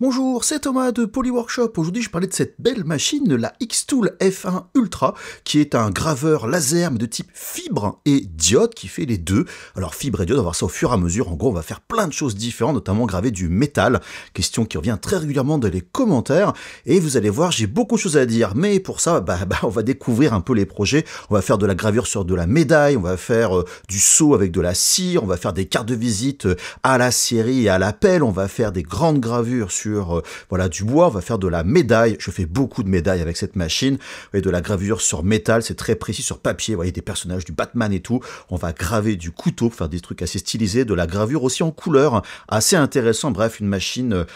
Bonjour, c'est Thomas de Polyworkshop. Aujourd'hui, je parlais de cette belle machine, la Xtool F1 Ultra, qui est un graveur laser, mais de type fibre et diode, qui fait les deux. Alors, fibre et diode, on va voir ça au fur et à mesure. En gros, on va faire plein de choses différentes, notamment graver du métal. Question qui revient très régulièrement dans les commentaires. Et vous allez voir, j'ai beaucoup de choses à dire. Mais pour ça, on va découvrir un peu les projets. On va faire de la gravure sur de la médaille, on va faire du seau avec de la cire, on va faire des cartes de visite à la série et à la pelle, on va faire des grandes gravures sur du bois, on va faire de la médaille, je fais beaucoup de médailles avec cette machine, et de la gravure sur métal, c'est très précis, sur papier, vous voyez des personnages du Batman et tout, on va graver du couteau pour faire des trucs assez stylisés, de la gravure aussi en couleur, assez intéressant, bref, une machine,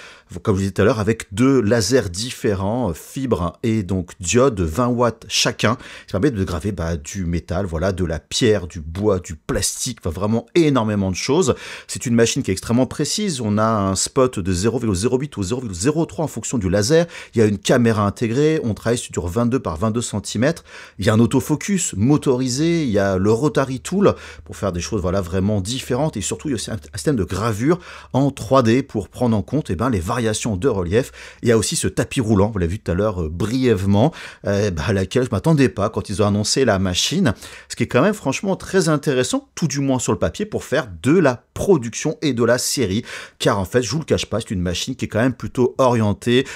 comme je vous disais tout à l'heure, avec deux lasers différents, fibre et donc diode, 20 watts chacun, qui permet de graver du métal, voilà, de la pierre, du bois, du plastique, vraiment énormément de choses. C'est une machine qui est extrêmement précise, on a un spot de 0,08 ou 0,03 en fonction du laser, il y a une caméra intégrée, on travaille sur 22 par 22 cm, il y a un autofocus motorisé, il y a le rotary tool pour faire des choses vraiment différentes, et surtout il y a aussi un système de gravure en 3D pour prendre en compte les variations de relief. Il y a aussi ce tapis roulant, vous l'avez vu tout à l'heure brièvement, à laquelle je m'attendais pas quand ils ont annoncé la machine, ce qui est quand même franchement très intéressant, tout du moins sur le papier, pour faire de la production et de la série, car en fait, je vous le cache pas, c'est une machine qui est quand même plutôt orientée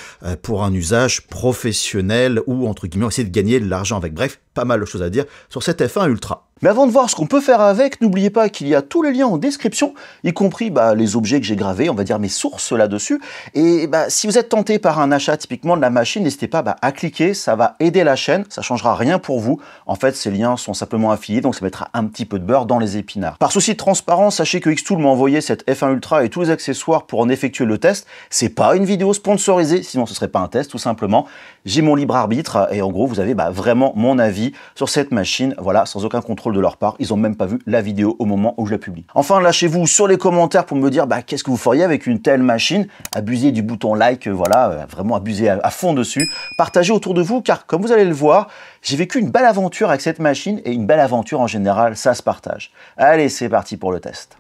pour un usage professionnel ou entre guillemets essayer de gagner de l'argent avec. Bref, pas mal de choses à dire sur cette F1 Ultra. Mais avant de voir ce qu'on peut faire avec, n'oubliez pas qu'il y a tous les liens en description, y compris les objets que j'ai gravés, on va dire mes sources là-dessus. Et si vous êtes tenté par un achat typiquement de la machine, n'hésitez pas à cliquer, ça va aider la chaîne, ça changera rien pour vous. En fait, ces liens sont simplement affiliés, donc ça mettra un petit peu de beurre dans les épinards. Par souci de transparence, sachez que Xtool m'a envoyé cette F1 Ultra et tous les accessoires pour en effectuer le test. C'est pas une vidéo sponsorisée, sinon ce serait pas un test, tout simplement. J'ai mon libre arbitre et en gros, vous avez vraiment mon avis sur cette machine, voilà, sans aucun contrôle de leur part. Ils n'ont même pas vu la vidéo au moment où je la publie. Enfin, lâchez-vous sur les commentaires pour me dire qu'est-ce que vous feriez avec une telle machine. Abusez du bouton like, vraiment abusez à fond dessus. Partagez autour de vous, car comme vous allez le voir, j'ai vécu une belle aventure avec cette machine, et une belle aventure en général, ça se partage. Allez, c'est parti pour le test.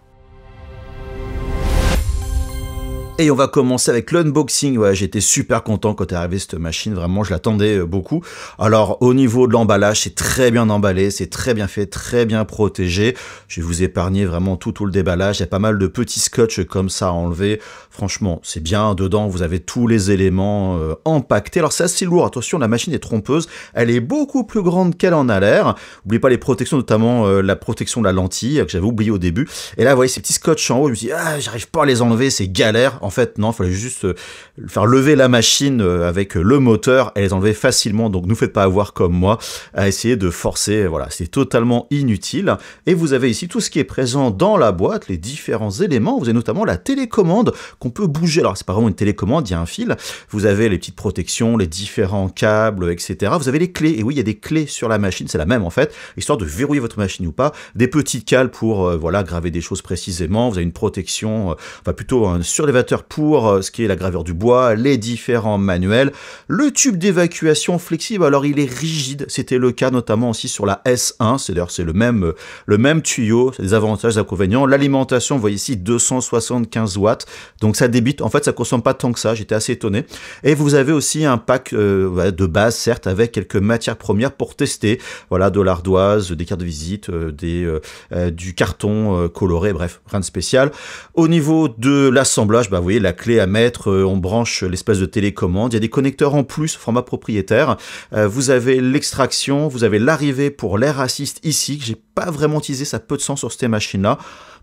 Et on va commencer avec l'unboxing. Ouais, j'étais super content quand est arrivée cette machine, vraiment je l'attendais beaucoup. Alors au niveau de l'emballage, c'est très bien emballé, c'est très bien fait, très bien protégé. Je vais vous épargner vraiment tout le déballage, il y a pas mal de petits scotch comme ça à enlever. Franchement, c'est bien, dedans vous avez tous les éléments empaquetés. Alors c'est assez lourd, attention, la machine est trompeuse, elle est beaucoup plus grande qu'elle en a l'air. N'oubliez pas les protections, notamment la protection de la lentille, que j'avais oublié au début. Et là, vous voyez ces petits scotch en haut, je me suis dit, j'arrive pas à les enlever, c'est galère. En fait, non, il fallait juste faire lever la machine avec le moteur et les enlever facilement. Donc, ne faites pas avoir comme moi à essayer de forcer. Voilà, c'est totalement inutile. Et vous avez ici tout ce qui est présent dans la boîte, les différents éléments. Vous avez notamment la télécommande qu'on peut bouger. Alors, c'est pas vraiment une télécommande, il y a un fil. Vous avez les petites protections, les différents câbles, etc. Vous avez les clés. Et oui, il y a des clés sur la machine, c'est la même en fait, histoire de verrouiller votre machine ou pas. Des petites cales pour graver des choses précisément. Vous avez une protection, plutôt un surélévateur pour ce qui est la gravure du bois, les différents manuels, le tube d'évacuation flexible, alors il est rigide, c'était le cas notamment aussi sur la S1, c'est le même tuyau, c'est des avantages, des inconvénients. L'alimentation, vous voyez ici 275 watts, donc ça débite, en fait ça consomme pas tant que ça, j'étais assez étonné. Et vous avez aussi un pack de base, certes, avec quelques matières premières pour tester, voilà, de l'ardoise, des cartes de visite, du carton coloré, bref, rien de spécial. Au niveau de l'assemblage, vous voyez la clé à mettre, on branche l'espèce de télécommande, il y a des connecteurs en plus, format propriétaire, vous avez l'extraction, vous avez l'arrivée pour l'air assist ici, que j'ai pas vraiment utilisé, ça a peu de sens sur ces machines-là.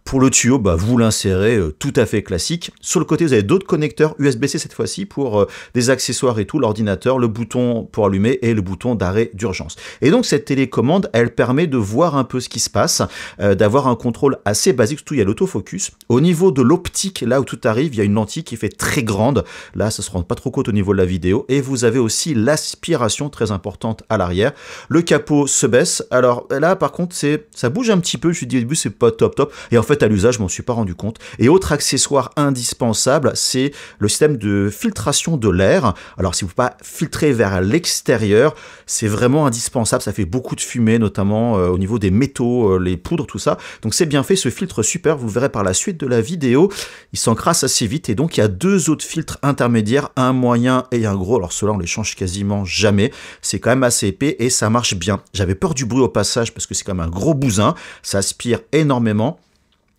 Pour le tuyau, vous l'insérez tout à fait classique. Sur le côté, vous avez d'autres connecteurs USB-C cette fois-ci pour des accessoires et tout, l'ordinateur, le bouton pour allumer et le bouton d'arrêt d'urgence. Et donc cette télécommande, elle permet de voir un peu ce qui se passe, d'avoir un contrôle assez basique, surtout il y a l'autofocus. Au niveau de l'optique, là où tout arrive, il y a une lentille qui fait très grande. Là, ça se rend pas trop compte au niveau de la vidéo. Et vous avez aussi l'aspiration très importante à l'arrière. Le capot se baisse. Alors là, par contre, ça bouge un petit peu. Je me suis dit au début, c'est pas top. Et en fait, fait, à l'usage, je m'en suis pas rendu compte. Et autre accessoire indispensable, c'est le système de filtration de l'air. Alors, si vous ne pouvez pas filtrer vers l'extérieur, c'est vraiment indispensable. Ça fait beaucoup de fumée, notamment au niveau des métaux, les poudres, tout ça. Donc, c'est bien fait. Ce filtre super, vous le verrez par la suite de la vidéo. Il s'encrasse assez vite. Et donc, il y a deux autres filtres intermédiaires, un moyen et un gros. Alors, ceux-là, on les change quasiment jamais. C'est quand même assez épais et ça marche bien. J'avais peur du bruit au passage parce que c'est quand même un gros bousin. Ça aspire énormément.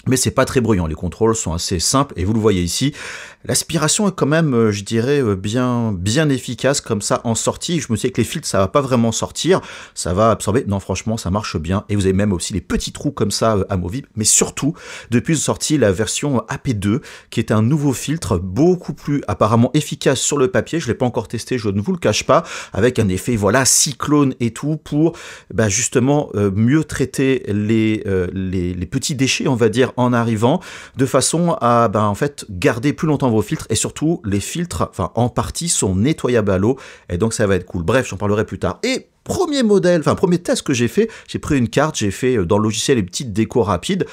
Mais c'est pas très bruyant, les contrôles sont assez simples et vous le voyez ici, l'aspiration est quand même, je dirais, bien efficace comme ça en sortie. Je me disais que les filtres ça va pas vraiment sortir, ça va absorber, non franchement ça marche bien et vous avez même aussi les petits trous comme ça amovibles, mais surtout depuis sorti la version AP2 qui est un nouveau filtre beaucoup plus apparemment efficace sur le papier, je l'ai pas encore testé, je ne vous le cache pas, avec un effet voilà cyclone et tout pour justement mieux traiter les petits déchets on va dire en arrivant, de façon à en fait garder plus longtemps vos filtres et surtout les filtres, enfin en partie sont nettoyables à l'eau et donc ça va être cool. Bref, j'en parlerai plus tard. Et premier modèle, enfin premier test que j'ai fait, j'ai pris une carte, j'ai fait dans le logiciel les petites décos rapides.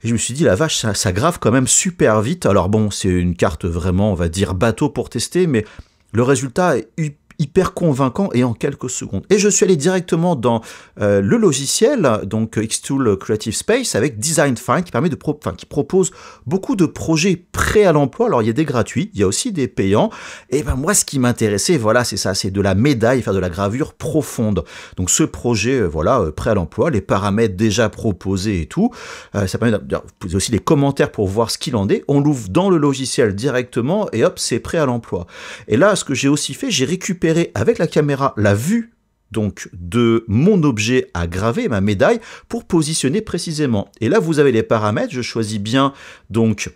Et je me suis dit, la vache, ça grave quand même super vite. Alors bon, c'est une carte vraiment, on va dire, bateau pour tester, mais le résultat est hyper convaincant et en quelques secondes. Et je suis allé directement dans le logiciel, donc Xtool Creative Space, avec Design Find, qui permet qui propose beaucoup de projets prêts à l'emploi. Alors il y a des gratuits, il y a aussi des payants. Et moi, ce qui m'intéressait, voilà, c'est ça, c'est de la médaille, faire de la gravure profonde. Donc ce projet, voilà, prêt à l'emploi, les paramètres déjà proposés et tout. Ça permet de poser aussi des commentaires pour voir ce qu'il en est. On l'ouvre dans le logiciel directement et hop, c'est prêt à l'emploi. Et là, ce que j'ai aussi fait, j'ai récupéré avec la caméra la vue donc de mon objet à graver, ma médaille, pour positionner précisément. Et là, vous avez les paramètres. Je choisis bien donc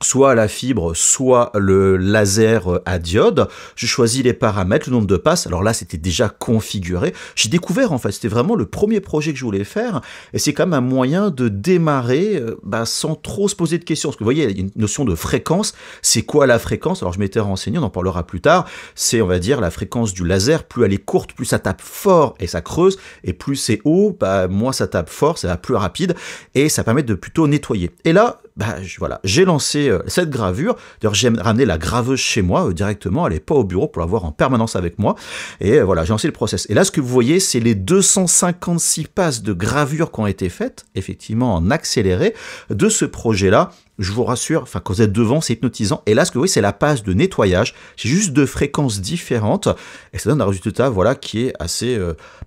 soit la fibre, soit le laser à diode. Je choisis les paramètres, le nombre de passes. Alors là, c'était déjà configuré. J'ai découvert, en fait, c'était vraiment le premier projet que je voulais faire. Et c'est quand même un moyen de démarrer sans trop se poser de questions. Parce que vous voyez, il y a une notion de fréquence. C'est quoi la fréquence? Alors je m'étais renseigné, on en parlera plus tard. C'est, on va dire, la fréquence du laser. Plus elle est courte, plus ça tape fort et ça creuse. Et plus c'est haut, moins ça tape fort, ça va plus rapide. Et ça permet de plutôt nettoyer. Et là, voilà, j'ai lancé cette gravure. D'ailleurs, j'ai ramené la graveuse chez moi directement. Elle n'est pas au bureau pour l'avoir en permanence avec moi. Et voilà, j'ai lancé le process. Et là, ce que vous voyez, c'est les 256 passes de gravure qui ont été faites, effectivement en accéléré, de ce projet-là. Je vous rassure, enfin, quand vous êtes devant, c'est hypnotisant. Et là, ce que vous voyez, c'est la passe de nettoyage. J'ai juste deux fréquences différentes. Et ça donne un résultat, voilà, qui est assez,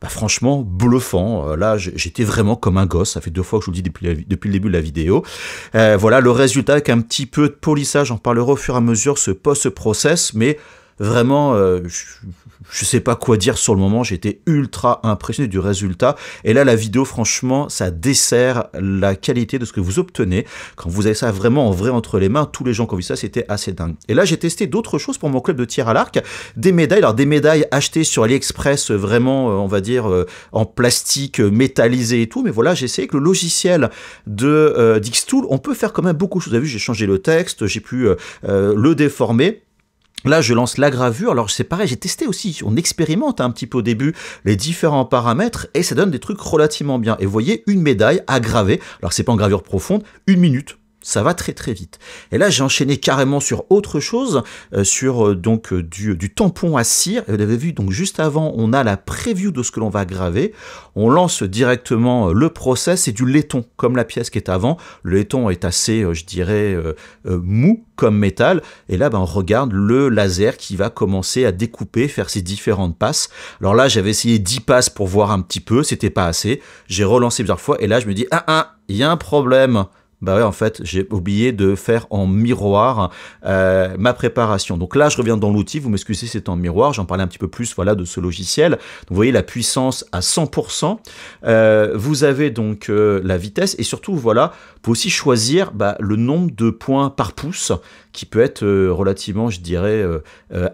franchement, bluffant. Là, j'étais vraiment comme un gosse. Ça fait 2 fois que je vous le dis depuis le début de la vidéo. Voilà, le résultat avec un petit peu de polissage. J'en parlerai au fur et à mesure, ce post-process. Mais vraiment, je sais pas quoi dire sur le moment, j'étais ultra impressionné du résultat. Et là, la vidéo, franchement, ça dessert la qualité de ce que vous obtenez. Quand vous avez ça vraiment en vrai entre les mains, tous les gens qui ont vu ça, c'était assez dingue. Et là, j'ai testé d'autres choses pour mon club de tir à l'arc. Des médailles, alors des médailles achetées sur AliExpress, vraiment, on va dire, en plastique, métallisé et tout. Mais voilà, j'ai essayé avec le logiciel de Xtool. On peut faire quand même beaucoup de choses. Vous avez vu, j'ai changé le texte, j'ai pu le déformer. Là, je lance la gravure. Alors, c'est pareil, j'ai testé aussi. On expérimente un petit peu au début les différents paramètres et ça donne des trucs relativement bien. Et vous voyez, une médaille à graver. Alors, c'est pas en gravure profonde, 1 minute. Ça va très très vite. Et là, j'ai enchaîné carrément sur autre chose, sur du tampon à cire. Vous l'avez vu, donc juste avant, on a la preview de ce que l'on va graver. On lance directement le process. C'est du laiton, comme la pièce qui est avant. Le laiton est assez, je dirais, mou comme métal. Et là, on regarde le laser qui va commencer à découper, faire ses différentes passes. Alors là, j'avais essayé 10 passes pour voir un petit peu. C'était pas assez. J'ai relancé plusieurs fois. Et là, je me dis, il y a un problème. Ouais, en fait, j'ai oublié de faire en miroir ma préparation. Donc là, je reviens dans l'outil. Vous m'excusez, c'est en miroir. J'en parlais un petit peu plus, voilà, de ce logiciel. Donc, vous voyez la puissance à 100%. Vous avez donc la vitesse et surtout, voilà, vous pouvez aussi choisir le nombre de points par pouce qui peut être relativement, je dirais,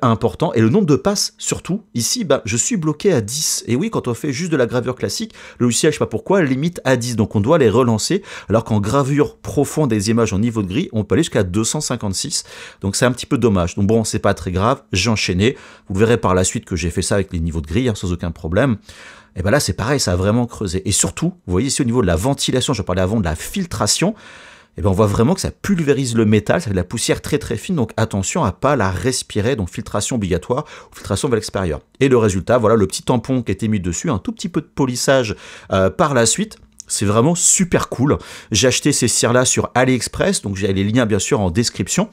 important. Et le nombre de passes, surtout, ici, je suis bloqué à 10. Et oui, quand on fait juste de la gravure classique, le logiciel, je sais pas pourquoi, limite à 10. Donc, on doit les relancer. Alors qu'en gravure profonde des images en niveau de gris, on peut aller jusqu'à 256. Donc, c'est un petit peu dommage. Donc, bon, c'est pas très grave. J'ai enchaîné. Vous verrez par la suite que j'ai fait ça avec les niveaux de gris, sans aucun problème. Et là, c'est pareil, ça a vraiment creusé. Et surtout, vous voyez ici au niveau de la ventilation, je parlais avant de la filtration, et ben on voit vraiment que ça pulvérise le métal, ça fait de la poussière très très fine, donc attention à pas la respirer, donc filtration obligatoire ou filtration vers l'extérieur. Et le résultat, voilà le petit tampon qui a été mis dessus, un tout petit peu de polissage par la suite. C'est vraiment super cool. J'ai acheté ces cires-là sur AliExpress, donc j'ai les liens bien sûr en description.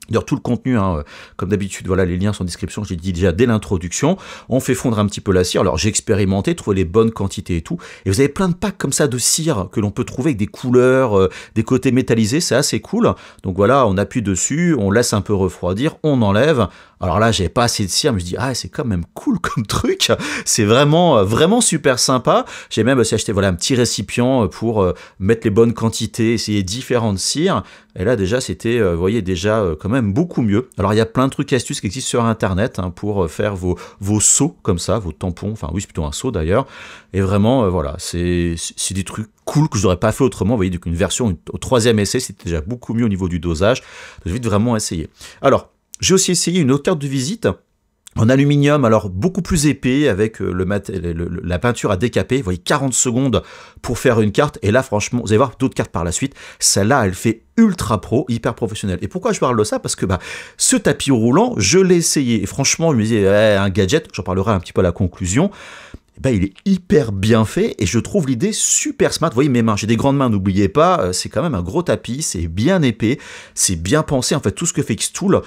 D'ailleurs, tout le contenu, hein, comme d'habitude, voilà, les liens sont en description, je l'ai dit déjà dès l'introduction. On fait fondre un petit peu la cire. Alors, j'ai expérimenté, trouvé les bonnes quantités et tout. Et vous avez plein de packs comme ça de cire que l'on peut trouver avec des couleurs, des côtés métallisés. C'est assez cool. Donc voilà, on appuie dessus, on laisse un peu refroidir, on enlève. Alors là, j'avais pas assez de cire, mais je dis, ah, c'est quand même cool comme truc. C'est vraiment, vraiment super sympa. J'ai même aussi acheté, voilà, un petit récipient pour mettre les bonnes quantités, essayer différentes cires. Et là, déjà, c'était, vous voyez, déjà quand même beaucoup mieux. Alors, il y a plein de trucs et astuces qui existent sur Internet hein, pour faire vos seaux comme ça, vos tampons. Enfin, oui, c'est plutôt un seau d'ailleurs. Et vraiment, voilà, c'est des trucs cool que je n'aurais pas fait autrement. Vous voyez, donc une version au 3e essai, c'était déjà beaucoup mieux au niveau du dosage. Je vais vraiment essayer. Alors, j'ai aussi essayé une autre carte de visite en aluminium, alors beaucoup plus épais, avec la peinture à décaper. Vous voyez, 40 secondes pour faire une carte. Et là, franchement, vous allez voir d'autres cartes par la suite. Celle-là, elle fait ultra pro, hyper professionnel. Et pourquoi je parle de ça? Parce que ce tapis roulant, je l'ai essayé. Et franchement, je me disais, un gadget, j'en parlerai un petit peu à la conclusion. Il est hyper bien fait et je trouve l'idée super smart. Vous voyez mes mains, j'ai des grandes mains, n'oubliez pas, c'est quand même un gros tapis, c'est bien épais, c'est bien pensé. En fait, tout ce que fait Xtool,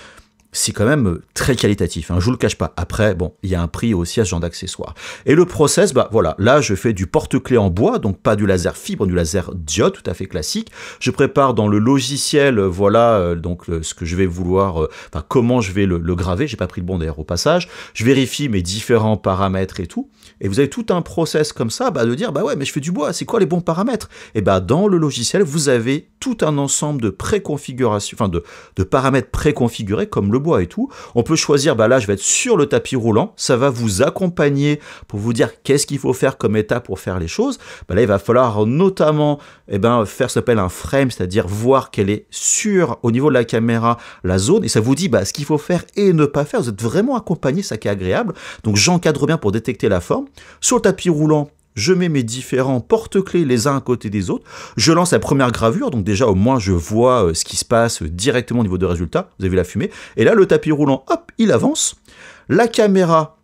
c'est quand même très qualitatif, hein, je vous le cache pas. Après, bon, il y a un prix aussi à ce genre d'accessoires. Et le process, voilà, là je fais du porte-clés en bois, donc pas du laser fibre, du laser diode, tout à fait classique. Je prépare dans le logiciel, voilà, donc ce que je vais vouloir, comment je vais le graver. J'ai pas pris le bon d'ailleurs au passage. Je vérifie mes différents paramètres et tout. Et vous avez tout un process comme ça, de dire, ouais, mais je fais du bois, c'est quoi les bons paramètres? Et dans le logiciel, vous avez tout un ensemble de préconfiguration, enfin de paramètres préconfigurés comme le bois et tout. On peut choisir, là je vais être sur le tapis roulant, ça va vous accompagner pour vous dire qu'est-ce qu'il faut faire comme étape pour faire les choses. Là il va falloir notamment faire ce qu'on appelle un frame, c'est-à-dire voir quelle est au niveau de la caméra la zone, et ça vous dit ce qu'il faut faire et ne pas faire. Vous êtes vraiment accompagné, ça qui est agréable. Donc j'encadre bien pour détecter la forme. Sur le tapis roulant, je mets mes différents porte-clés les uns à côté des autres. Je lance la première gravure, donc déjà au moins je vois ce qui se passe directement au niveau de résultat. Vous avez vu la fumée. Et là, le tapis roulant, hop, il avance. La caméra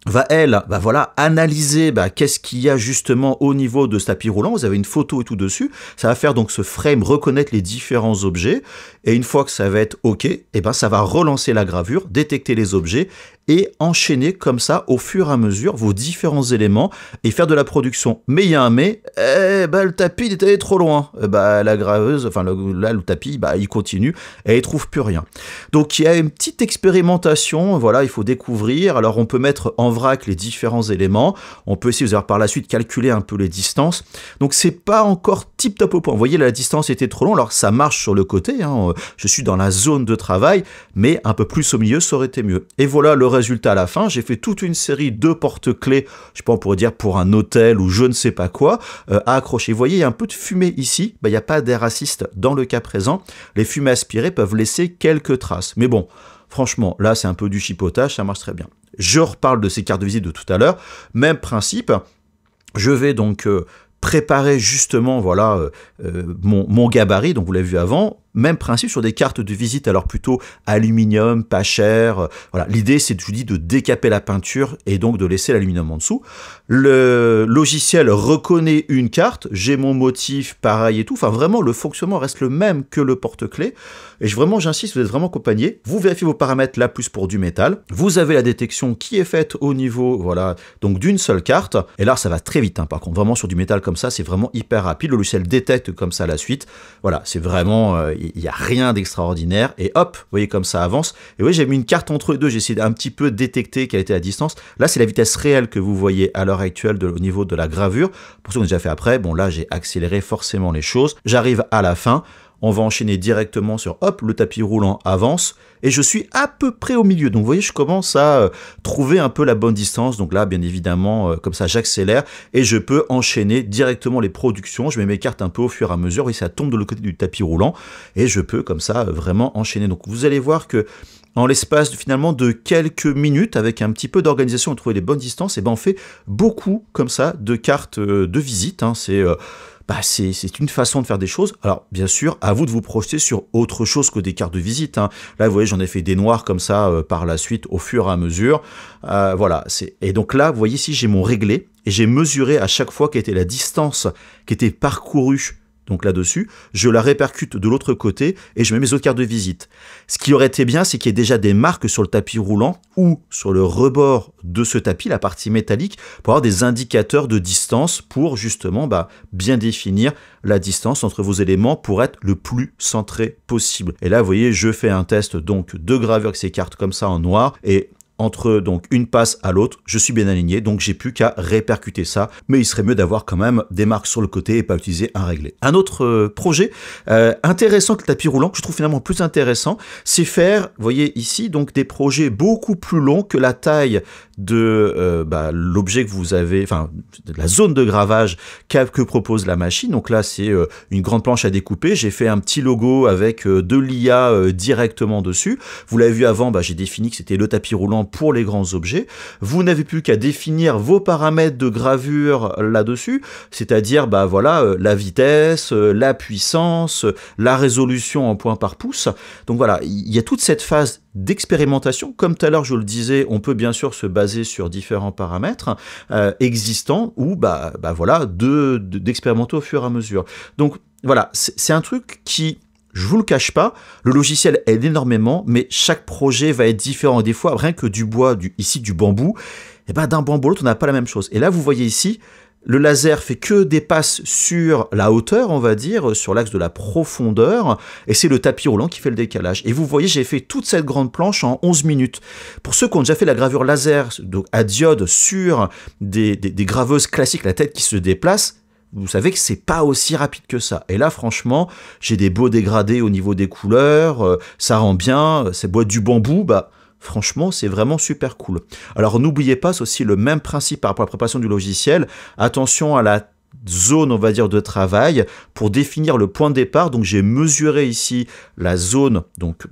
va, elle, voilà, analyser qu'est-ce qu'il y a justement au niveau de ce tapis roulant. Vous avez une photo et tout dessus. Ça va faire donc ce frame reconnaître les différents objets. Et une fois que ça va être OK, ça va relancer la gravure, détecter les objets et enchaîner comme ça au fur et à mesure vos différents éléments et faire de la production. Mais il y a un mais, le tapis il est allé trop loin. La graveuse, le tapis, il continue et il trouve plus rien. Donc il y a une petite expérimentation, voilà, il faut découvrir. Alors on peut mettre en vrac les différents éléments. On peut aussi, vous allez par la suite, calculer un peu les distances. Donc c'est pas encore tip top au point. Vous voyez, la distance était trop longue. Alors ça marche sur le côté, hein. Je suis dans la zone de travail, mais un peu plus au milieu, ça aurait été mieux. Et voilà le résultat à la fin. J'ai fait toute une série de porte-clés, je sais pas, on pourrait dire pour un hôtel ou je ne sais pas quoi, à accrocher. Vous voyez, il y a un peu de fumée ici. Il n'y a pas d'air assist dans le cas présent. Les fumées aspirées peuvent laisser quelques traces. Mais bon, franchement, là, c'est un peu du chipotage, ça marche très bien. Je reparle de ces cartes de visite de tout à l'heure. Même principe. Je vais donc préparer justement, voilà, mon gabarit, donc vous l'avez vu avant. Même principe sur des cartes de visite, alors plutôt aluminium, pas cher. Voilà, l'idée c'est, je vous dis, de décaper la peinture et donc de laisser l'aluminium en dessous. Le logiciel reconnaît une carte, j'ai mon motif pareil et tout. Enfin, vraiment, le fonctionnement reste le même que le porte-clés. Et j'insiste, vous êtes vraiment accompagné. Vous vérifiez vos paramètres là plus pour du métal. Vous avez la détection qui est faite au niveau, voilà, donc d'une seule carte. Et là, ça va très vite. Hein, par contre, vraiment sur du métal comme ça, c'est vraiment hyper rapide. Le logiciel détecte comme ça la suite. Voilà, c'est vraiment, il n'y a rien d'extraordinaire. Et hop, vous voyez comme ça avance. Et oui, j'ai mis une carte entre les deux. J'ai essayé d'un petit peu détecter quelle était la distance. Là, c'est la vitesse réelle que vous voyez à l'heure actuelle au niveau de la gravure. Pour ceux qui ont déjà fait après, bon là, j'ai accéléré forcément les choses. J'arrive à la fin. On va enchaîner directement sur, hop, le tapis roulant avance, et je suis à peu près au milieu. Donc vous voyez, je commence à trouver un peu la bonne distance. Donc là, bien évidemment, comme ça, j'accélère, et je peux enchaîner directement les productions. Je mets mes cartes un peu au fur et à mesure, et ça tombe de l'autre côté du tapis roulant, et je peux, comme ça, vraiment enchaîner. Donc vous allez voir que en l'espace finalement de quelques minutes, avec un petit peu d'organisation et trouver les bonnes distances, et ben on fait beaucoup comme ça de cartes de visite. Hein. C'est une façon de faire des choses. Alors, bien sûr, à vous de vous projeter sur autre chose que des cartes de visite. Hein. Là, vous voyez, j'en ai fait des noirs comme ça par la suite, au fur et à mesure. Voilà. Et donc là, vous voyez ici, j'ai mon réglé et j'ai mesuré à chaque fois quelle était la distance qui était parcourue. Donc là-dessus, je la répercute de l'autre côté et je mets mes autres cartes de visite. Ce qui aurait été bien, c'est qu'il y ait déjà des marques sur le tapis roulant ou sur le rebord de ce tapis, la partie métallique, pour avoir des indicateurs de distance pour justement bien définir la distance entre vos éléments pour être le plus centré possible. Et là, vous voyez, je fais un test donc de gravure avec ces cartes comme ça en noir et entre donc une passe à l'autre, je suis bien aligné, donc j'ai plus qu'à répercuter ça, mais il serait mieux d'avoir quand même des marques sur le côté et pas utiliser un réglé. Un autre projet intéressant que le tapis roulant, que je trouve finalement plus intéressant, c'est faire, vous voyez ici, donc des projets beaucoup plus longs que la taille de l'objet que vous avez, enfin la zone de gravage que propose la machine. Donc là c'est une grande planche à découper, j'ai fait un petit logo avec de l'IA directement dessus. Vous l'avez vu avant, j'ai défini que c'était le tapis roulant pour les grands objets. Vous n'avez plus qu'à définir vos paramètres de gravure là-dessus, c'est-à-dire la vitesse, la puissance, la résolution en points par pouce. Donc voilà, il y a toute cette phase d'expérimentation. Comme tout à l'heure je le disais, on peut bien sûr se baser sur différents paramètres existants ou d'expérimenter au fur et à mesure. Donc voilà, c'est un truc qui, je vous le cache pas, le logiciel aide énormément, mais chaque projet va être différent. Et des fois, rien que du bois, ici du bambou, d'un bambou à l'autre, on n'a pas la même chose. Et là, vous voyez ici, le laser fait que des passes sur la hauteur, on va dire, sur l'axe de la profondeur, et c'est le tapis roulant qui fait le décalage. Et vous voyez, j'ai fait toute cette grande planche en 11 minutes. Pour ceux qui ont déjà fait la gravure laser donc à diode sur des graveuses classiques, la tête qui se déplace, vous savez que c'est pas aussi rapide que ça. Et là, franchement, j'ai des beaux dégradés au niveau des couleurs, ça rend bien, c'est bois du bambou, franchement, c'est vraiment super cool. Alors, n'oubliez pas, c'est aussi le même principe par rapport à la préparation du logiciel. Attention à la zone, on va dire, de travail pour définir le point de départ. Donc, j'ai mesuré ici la zone que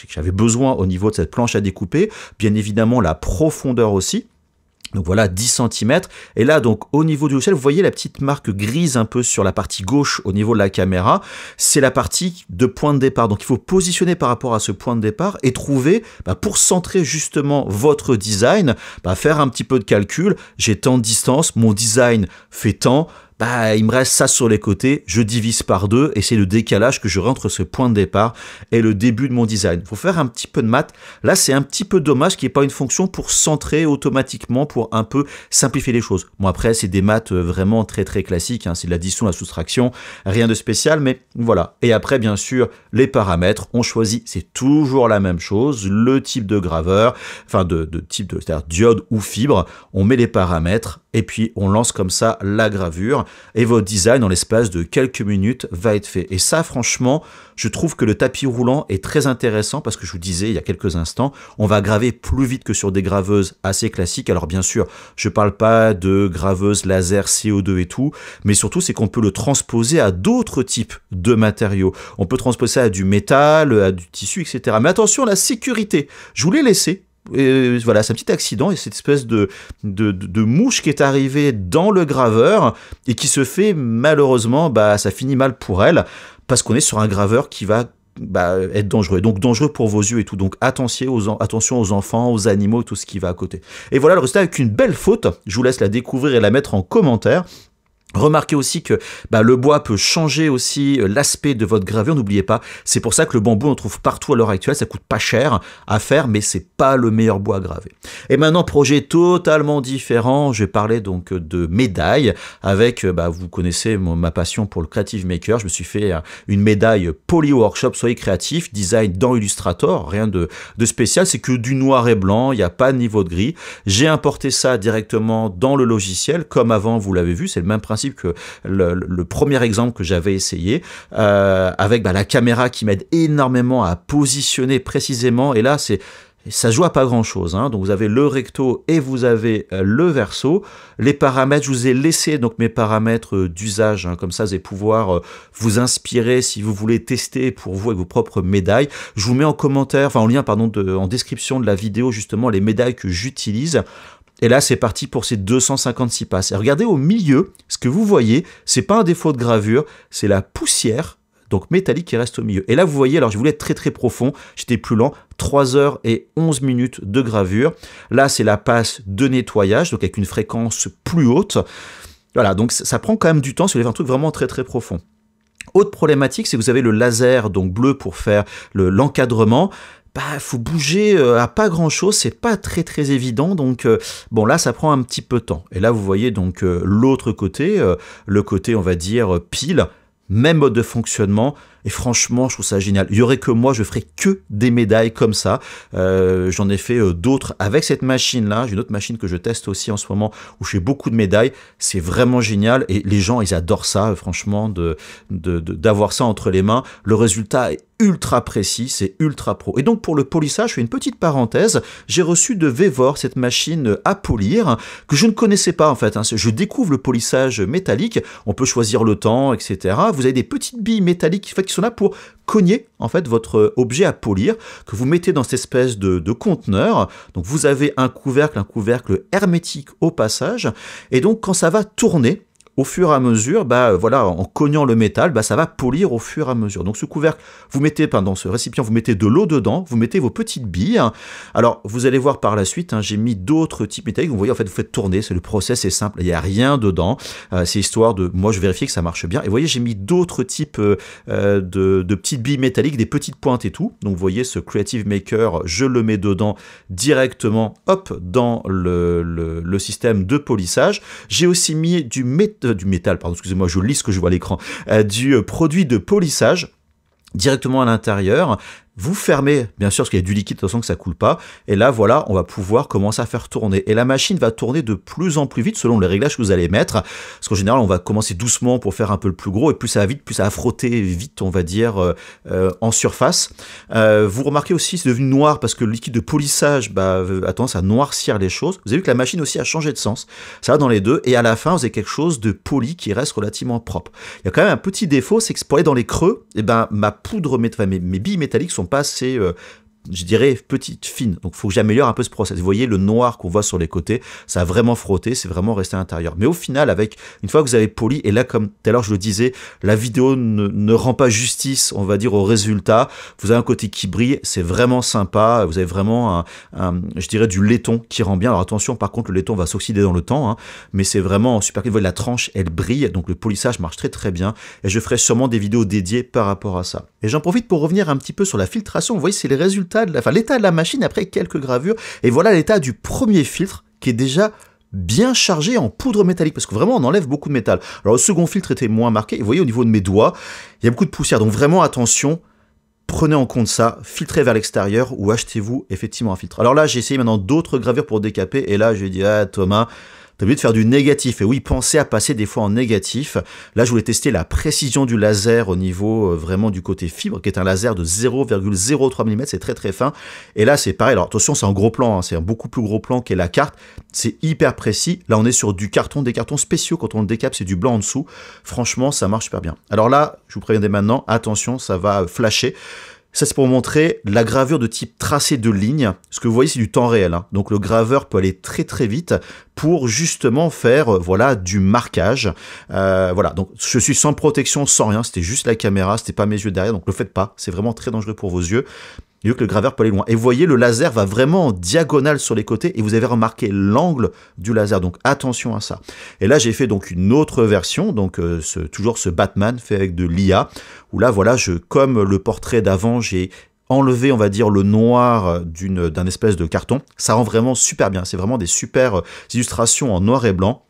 j'avais besoin au niveau de cette planche à découper. Bien évidemment, la profondeur aussi. Donc voilà, 10 cm. Et là, donc, au niveau du logiciel, vous voyez la petite marque grise un peu sur la partie gauche au niveau de la caméra. C'est la partie de point de départ. Donc, il faut positionner par rapport à ce point de départ et trouver, pour centrer justement votre design, faire un petit peu de calcul. J'ai tant de distance, mon design fait tant. Il me reste ça sur les côtés, je divise par 2 et c'est le décalage que je rentre ce point de départ et le début de mon design. Il faut faire un petit peu de maths. Là, c'est un petit peu dommage qu'il n'y ait pas une fonction pour centrer automatiquement, pour un peu simplifier les choses. Bon, après, c'est des maths vraiment très très classiques, hein. C'est de l'addition, la soustraction, rien de spécial, mais voilà. Et après, bien sûr, les paramètres, on choisit, c'est toujours la même chose, le type de graveur, c'est-à-dire diode ou fibre, on met les paramètres et puis on lance comme ça la gravure. Et votre design, en l'espace de quelques minutes, va être fait. Et ça, franchement, je trouve que le tapis roulant est très intéressant parce que je vous disais il y a quelques instants, on va graver plus vite que sur des graveuses assez classiques. Alors bien sûr, je parle pas de graveuses laser CO2 et tout, mais surtout c'est qu'on peut le transposer à d'autres types de matériaux. On peut transposer ça à du métal, à du tissu, etc. Mais attention à la sécurité. Je vous l'ai laissé. Et voilà, c'est un petit accident et cette espèce de mouche qui est arrivée dans le graveur et qui se fait malheureusement, ça finit mal pour elle parce qu'on est sur un graveur qui va être dangereux, donc dangereux pour vos yeux et tout. Donc attention aux enfants, aux animaux, tout ce qui va à côté. Et voilà le résultat avec une belle faute. Je vous laisse la découvrir et la mettre en commentaire. Remarquez aussi que le bois peut changer aussi l'aspect de votre gravure, n'oubliez pas. C'est pour ça que le bambou, on trouve partout à l'heure actuelle, ça coûte pas cher à faire, mais c'est pas le meilleur bois à graver. Et maintenant, projet totalement différent, je vais parler donc de médailles avec, vous connaissez ma passion pour le Creative Maker, je me suis fait une médaille Poly Workshop, soyez créatif, design dans Illustrator, rien de spécial, c'est que du noir et blanc, il n'y a pas de niveau de gris. J'ai importé ça directement dans le logiciel, comme avant, vous l'avez vu, c'est le même principe que le premier exemple que j'avais essayé, avec la caméra qui m'aide énormément à positionner précisément, et là c'est Ça joue à pas grand chose, hein. Donc vous avez le recto et vous avez le verso. Les paramètres, je vous ai laissé donc mes paramètres d'usage, hein. Comme ça vous allez pouvoir vous inspirer si vous voulez tester pour vous avec vos propres médailles. Je vous mets en commentaire, enfin en lien pardon, en description de la vidéo justement les médailles que j'utilise. Et là, c'est parti pour ces 256 passes. Et regardez au milieu, ce que vous voyez, c'est pas un défaut de gravure, c'est la poussière, donc métallique, qui reste au milieu. Et là, vous voyez, alors je voulais être très très profond, j'étais plus lent, 3 heures et 11 minutes de gravure. Là, c'est la passe de nettoyage, donc avec une fréquence plus haute. Voilà, donc ça prend quand même du temps si vous voulez faire un truc vraiment très très profond. Autre problématique, c'est que vous avez le laser, donc bleu, pour faire l'encadrement. Bah, faut bouger à pas grand chose, c'est pas très très évident, donc bon là ça prend un petit peu de temps. Et là vous voyez donc l'autre côté, le côté on va dire pile, même mode de fonctionnement, et franchement je trouve ça génial. Il y aurait que moi, je ferais que des médailles comme ça. J'en ai fait d'autres avec cette machine là, j'ai une autre machine que je teste aussi en ce moment où je fais beaucoup de médailles, c'est vraiment génial et les gens ils adorent ça franchement d'avoir ça entre les mains. Le résultat est ultra précis, c'est ultra pro. Et donc pour le polissage, je fais une petite parenthèse, j'ai reçu de Vevor cette machine à polir que je ne connaissais pas en fait, hein. Je découvre le polissage métallique, on peut choisir le temps, etc. Vous avez des petites billes métalliques en fait, qui sont là pour cogner en fait votre objet à polir que vous mettez dans cette espèce de conteneur. Donc vous avez un couvercle hermétique au passage, et donc quand ça va tourner, au fur et à mesure, bah, voilà, en cognant le métal, bah, ça va polir au fur et à mesure. Donc ce couvercle, vous mettez, dans ce récipient, vous mettez de l'eau dedans, vous mettez vos petites billes. Alors vous allez voir par la suite, hein, j'ai mis d'autres types métalliques. Vous voyez, en fait, vous faites tourner, le process est simple, il n'y a rien dedans. C'est histoire de, moi je vérifie que ça marche bien. Et vous voyez, j'ai mis d'autres types de petites billes métalliques, des petites pointes et tout. Donc vous voyez, ce Creative Maker, je le mets dedans directement, hop, dans le système de polissage. J'ai aussi mis du métal, pardon, excusez-moi, je lis ce que je vois à l'écran, du produit de polissage directement à l'intérieur. Vous fermez, bien sûr, parce qu'il y a du liquide, de toute façon que ça coule pas. Et là, voilà, on va pouvoir commencer à faire tourner. Et la machine va tourner de plus en plus vite selon les réglages que vous allez mettre. Parce qu'en général, on va commencer doucement pour faire un peu le plus gros. Et plus ça va vite, plus ça va frotter vite, on va dire, en surface. Vous remarquez aussi, c'est devenu noir parce que le liquide de polissage a tendance à noircir les choses. Vous avez vu que la machine aussi a changé de sens. Ça va dans les deux. Et à la fin, vous avez quelque chose de poli qui reste relativement propre. Il y a quand même un petit défaut, c'est que pour aller dans les creux, eh ben, ma poudre, mes billes métalliques sont pas assez, je dirais, petite, fine. Donc il faut que j'améliore un peu ce process. Vous voyez le noir qu'on voit sur les côtés, ça a vraiment frotté, c'est vraiment resté à l'intérieur. Mais au final, une fois que vous avez poli, et là, comme tout à l'heure je le disais, la vidéo ne rend pas justice, on va dire, au résultat. Vous avez un côté qui brille, c'est vraiment sympa. Vous avez vraiment, je dirais, du laiton qui rend bien. Alors attention, par contre, le laiton va s'oxyder dans le temps, hein, mais c'est vraiment super. Vous voyez, la tranche, elle brille, donc le polissage marche très très bien. Et je ferai sûrement des vidéos dédiées par rapport à ça. Et j'en profite pour revenir un petit peu sur la filtration. Vous voyez, c'est les résultats l'état de la machine après quelques gravures, et voilà l'état du premier filtre qui est déjà bien chargé en poudre métallique, parce que vraiment on enlève beaucoup de métal. Alors le second filtre était moins marqué, et vous voyez au niveau de mes doigts, il y a beaucoup de poussière, donc vraiment attention, prenez en compte ça, filtrez vers l'extérieur ou achetez-vous effectivement un filtre. Alors là j'ai essayé maintenant d'autres gravures pour décaper, et là je lui ai dit, ah Thomas, t'as oublié de faire du négatif. Et oui, pensez à passer des fois en négatif. Là, je voulais tester la précision du laser au niveau vraiment du côté fibre, qui est un laser de 0,03 mm, c'est très très fin. Et là, c'est pareil. Alors attention, c'est un gros plan, hein. C'est un beaucoup plus gros plan qu'est la carte. C'est hyper précis. Là, on est sur du carton, des cartons spéciaux. Quand on le décape, c'est du blanc en dessous. Franchement, ça marche super bien. Alors là, je vous préviens dès maintenant, attention, ça va flasher. Ça, c'est pour vous montrer la gravure de type tracé de ligne. Ce que vous voyez, c'est du temps réel, hein. Donc, le graveur peut aller très, très vite pour justement faire, voilà, du marquage. Voilà, donc je suis sans protection, sans rien. C'était juste la caméra, c'était pas mes yeux derrière. Donc, le faites pas. C'est vraiment très dangereux pour vos yeux. Et que le graveur peut aller loin. Et vous voyez, le laser va vraiment en diagonale sur les côtés et vous avez remarqué l'angle du laser. Donc attention à ça. Et là, j'ai fait donc une autre version, donc toujours ce Batman fait avec de l'IA, où là, voilà, comme le portrait d'avant, j'ai enlevé, on va dire, le noir d'un espèce de carton. Ça rend vraiment super bien. C'est vraiment des super illustrations en noir et blanc.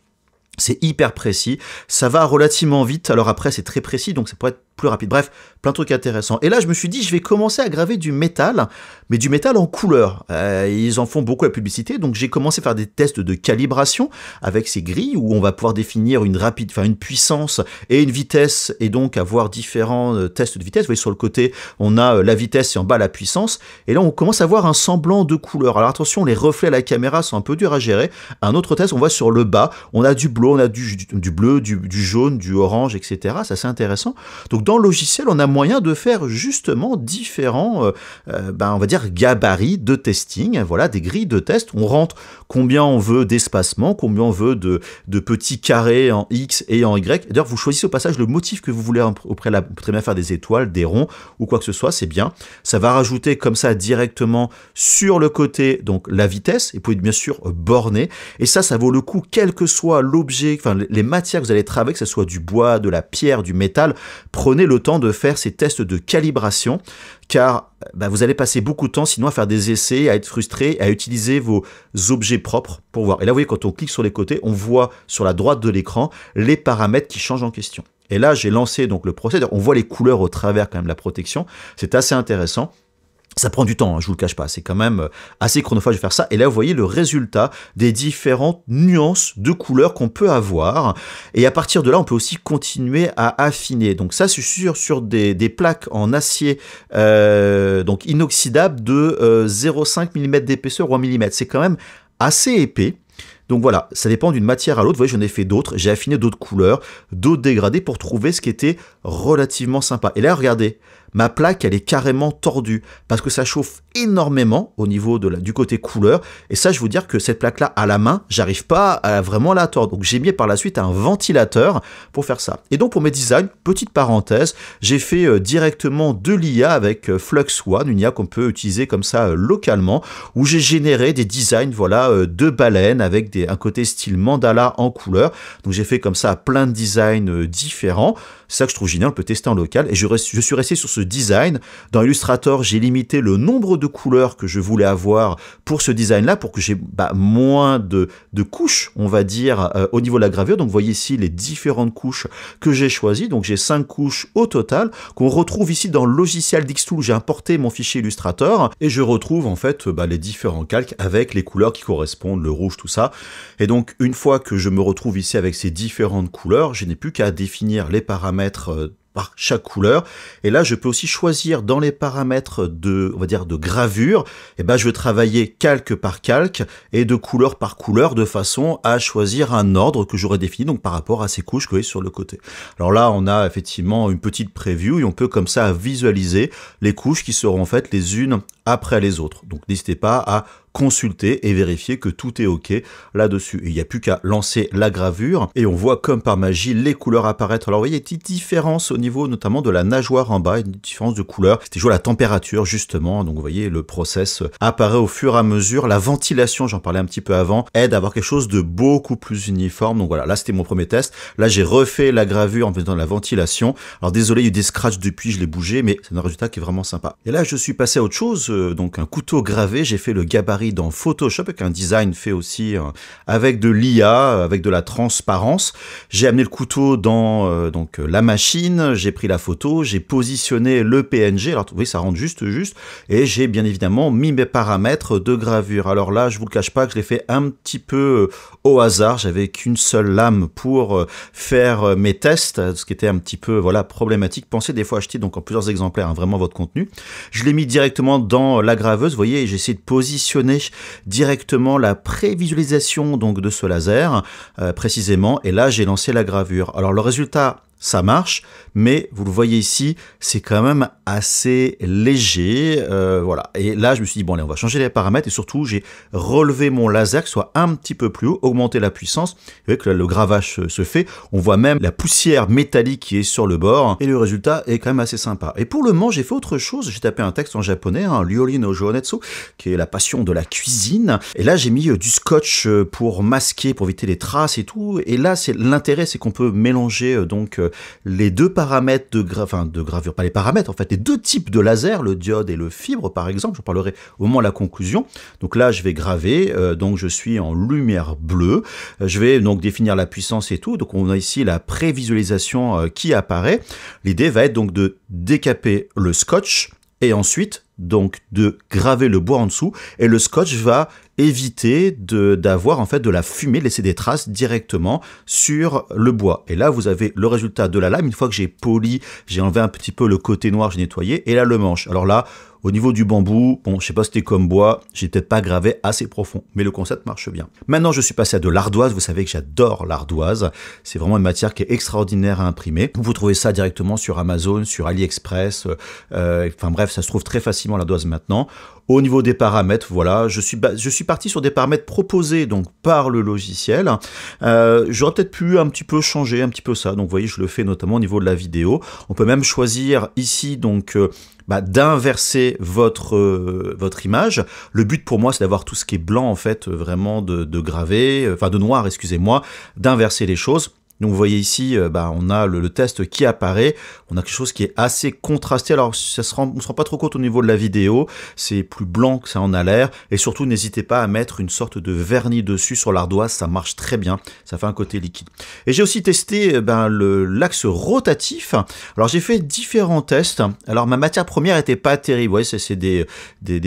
C'est hyper précis, ça va relativement vite, alors après c'est très précis, donc ça pourrait être plus rapide. Bref, plein de trucs intéressants. Et là, je me suis dit, je vais commencer à graver du métal, mais du métal en couleur. Ils en font beaucoup la publicité, donc j'ai commencé à faire des tests de calibration avec ces grilles où on va pouvoir définir une puissance et une vitesse, et donc avoir différents tests de vitesse. Vous voyez, sur le côté, on a la vitesse et en bas la puissance. Et là, on commence à voir un semblant de couleur. Alors attention, les reflets à la caméra sont un peu durs à gérer. Un autre test, on voit sur le bas, on a du bleu, on a du bleu, du jaune, du orange, etc. C'est assez intéressant. Donc dans le logiciel, on a moyen de faire justement différents, on va dire, gabarits de testing. Voilà, des grilles de test. On rentre combien on veut d'espacement, combien on veut de petits carrés en X et en Y. D'ailleurs, vous choisissez au passage le motif que vous voulez au préalable. Vous pouvez très bien faire des étoiles, des ronds ou quoi que ce soit, c'est bien. Ça va rajouter comme ça directement sur le côté donc la vitesse, et vous pouvez bien sûr borner. Et ça vaut le coup, quel que soit l'objet, enfin les matières que vous allez travailler, que ce soit du bois, de la pierre, du métal, prenez le temps de faire ces tests de calibration, car vous allez passer beaucoup de temps sinon à faire des essais, à être frustré, à utiliser vos objets propres pour voir. Et là, vous voyez, quand on clique sur les côtés, on voit sur la droite de l'écran les paramètres qui changent en question. Et là, j'ai lancé donc le procédé. On voit les couleurs au travers quand même de la protection. C'est assez intéressant. Ça prend du temps, je vous le cache pas, c'est quand même assez chronophage de faire ça. Et là, vous voyez le résultat des différentes nuances de couleurs qu'on peut avoir. Et à partir de là, on peut aussi continuer à affiner. Donc ça, c'est sur des plaques en acier donc inoxydable de 0,5 mm d'épaisseur ou 1 mm. C'est quand même assez épais. Donc voilà, ça dépend d'une matière à l'autre. Vous voyez, j'en ai fait d'autres. J'ai affiné d'autres couleurs, d'autres dégradés pour trouver ce qui était relativement sympa. Et là, regardez, ma plaque, elle est carrément tordue parce que ça chauffe énormément au niveau du côté couleur. Et ça, je vous dire que cette plaque-là, à la main, j'arrive pas à vraiment la tordre. Donc, j'ai mis par la suite un ventilateur pour faire ça. Et donc, pour mes designs, petite parenthèse, j'ai fait directement de l'IA avec Flux One, une IA qu'on peut utiliser comme ça localement, où j'ai généré des designs, voilà, de baleines avec un côté style mandala en couleur. Donc, j'ai fait comme ça plein de designs différents. C'est ça que je trouve génial, on peut tester en local. Et je suis resté sur ce design. Dans Illustrator, j'ai limité le nombre de couleurs que je voulais avoir pour ce design-là, pour que j'ai moins de couches, on va dire, au niveau de la gravure. Donc, vous voyez ici les différentes couches que j'ai choisies. Donc, j'ai 5 couches au total, qu'on retrouve ici dans le logiciel d'Xtool. J'ai importé mon fichier Illustrator et je retrouve en fait les différents calques avec les couleurs qui correspondent, le rouge, tout ça. Et donc, une fois que je me retrouve ici avec ces différentes couleurs, je n'ai plus qu'à définir les paramètres par chaque couleur. Et là, je peux aussi choisir dans les paramètres on va dire, de gravure, je vais travailler calque par calque et de couleur par couleur de façon à choisir un ordre que j'aurais défini, donc par rapport à ces couches que vous voyez sur le côté. Alors là, on a effectivement une petite preview et on peut comme ça visualiser les couches qui seront en fait les unes après les autres. Donc n'hésitez pas à consulter et vérifier que tout est OK là-dessus. Il n'y a plus qu'à lancer la gravure et on voit comme par magie les couleurs apparaître. Alors vous voyez, il y a une petite différence au niveau notamment de la nageoire en bas, une différence de couleur. C'était joué à la température justement, donc vous voyez le process apparaît au fur et à mesure. La ventilation, j'en parlais un petit peu avant, aide à avoir quelque chose de beaucoup plus uniforme. Donc voilà, là c'était mon premier test. Là j'ai refait la gravure en faisant de la ventilation. Alors désolé, il y a eu des scratchs depuis, je l'ai bougé, mais c'est un résultat qui est vraiment sympa. Et là je suis passé à autre chose, donc un couteau gravé, j'ai fait le gabarit dans Photoshop avec un design fait aussi avec de l'IA, avec de la transparence. J'ai amené le couteau dans donc la machine, j'ai pris la photo, j'ai positionné le PNG, alors vous voyez ça rentre juste, et j'ai bien évidemment mis mes paramètres de gravure. Alors là, je vous le cache pas que je l'ai fait un petit peu au hasard, j'avais qu'une seule lame pour faire mes tests, ce qui était un petit peu problématique. Pensez des fois acheter donc en plusieurs exemplaires vraiment votre contenu. Je l'ai mis directement dans la graveuse, vous voyez, et j'ai essayé de positionner directement la prévisualisation donc de ce laser précisément, et là j'ai lancé la gravure. Alors le résultat, ça marche, mais vous le voyez ici, c'est quand même assez léger, voilà. Et là, je me suis dit, bon, allez, on va changer les paramètres, et surtout, j'ai relevé mon laser, que ce soit un petit peu plus haut, augmenter la puissance. Vous voyez que là, le gravage se fait, on voit même la poussière métallique qui est sur le bord, et le résultat est quand même assez sympa. Et pour le moment, j'ai fait autre chose, j'ai tapé un texte en japonais, Ryori no Joanetsu, qui est la passion de la cuisine, et là, j'ai mis du scotch pour masquer, pour éviter les traces et tout, et là, l'intérêt, c'est qu'on peut mélanger, donc, les deux paramètres de gravure, pas les paramètres en fait, les deux types de laser, le diode et le fibre par exemple, j'en parlerai au moment de la conclusion. Donc là je vais graver, donc je suis en lumière bleue, je vais donc définir la puissance et tout, donc on a ici la prévisualisation qui apparaît. L'idée va être donc de décaper le scotch et ensuite donc de graver le bois en dessous, et le scotch va éviter d'avoir en fait de la fumée, laisser des traces directement sur le bois. Et là vous avez le résultat de la lame. Une fois que j'ai poli, j'ai enlevé un petit peu le côté noir, j'ai nettoyé, et là le manche. Alors là, au niveau du bambou, bon, je sais pas si c'était comme bois, j'ai peut-être pas gravé assez profond, mais le concept marche bien. Maintenant, je suis passé à de l'ardoise. Vous savez que j'adore l'ardoise. C'est vraiment une matière qui est extraordinaire à imprimer. Vous trouvez ça directement sur Amazon, sur AliExpress. Enfin bref, ça se trouve très facilement l'ardoise maintenant. Au niveau des paramètres, voilà, je suis parti sur des paramètres proposés donc par le logiciel. J'aurais peut-être pu un petit peu changer un petit peu ça. Donc vous voyez, je le fais notamment au niveau de la vidéo. On peut même choisir ici donc d'inverser votre image. Le but pour moi, c'est d'avoir tout ce qui est blanc en fait, vraiment de graver, enfin de noir, excusez-moi, d'inverser les choses. Donc vous voyez ici, on a le test qui apparaît, on a quelque chose qui est assez contrasté, alors on ne se rend pas trop compte au niveau de la vidéo, c'est plus blanc que ça en a l'air, et surtout n'hésitez pas à mettre une sorte de vernis dessus sur l'ardoise, ça marche très bien, ça fait un côté liquide. Et j'ai aussi testé l'axe rotatif, alors j'ai fait différents tests, alors ma matière première était pas terrible, vous voyez, c'est des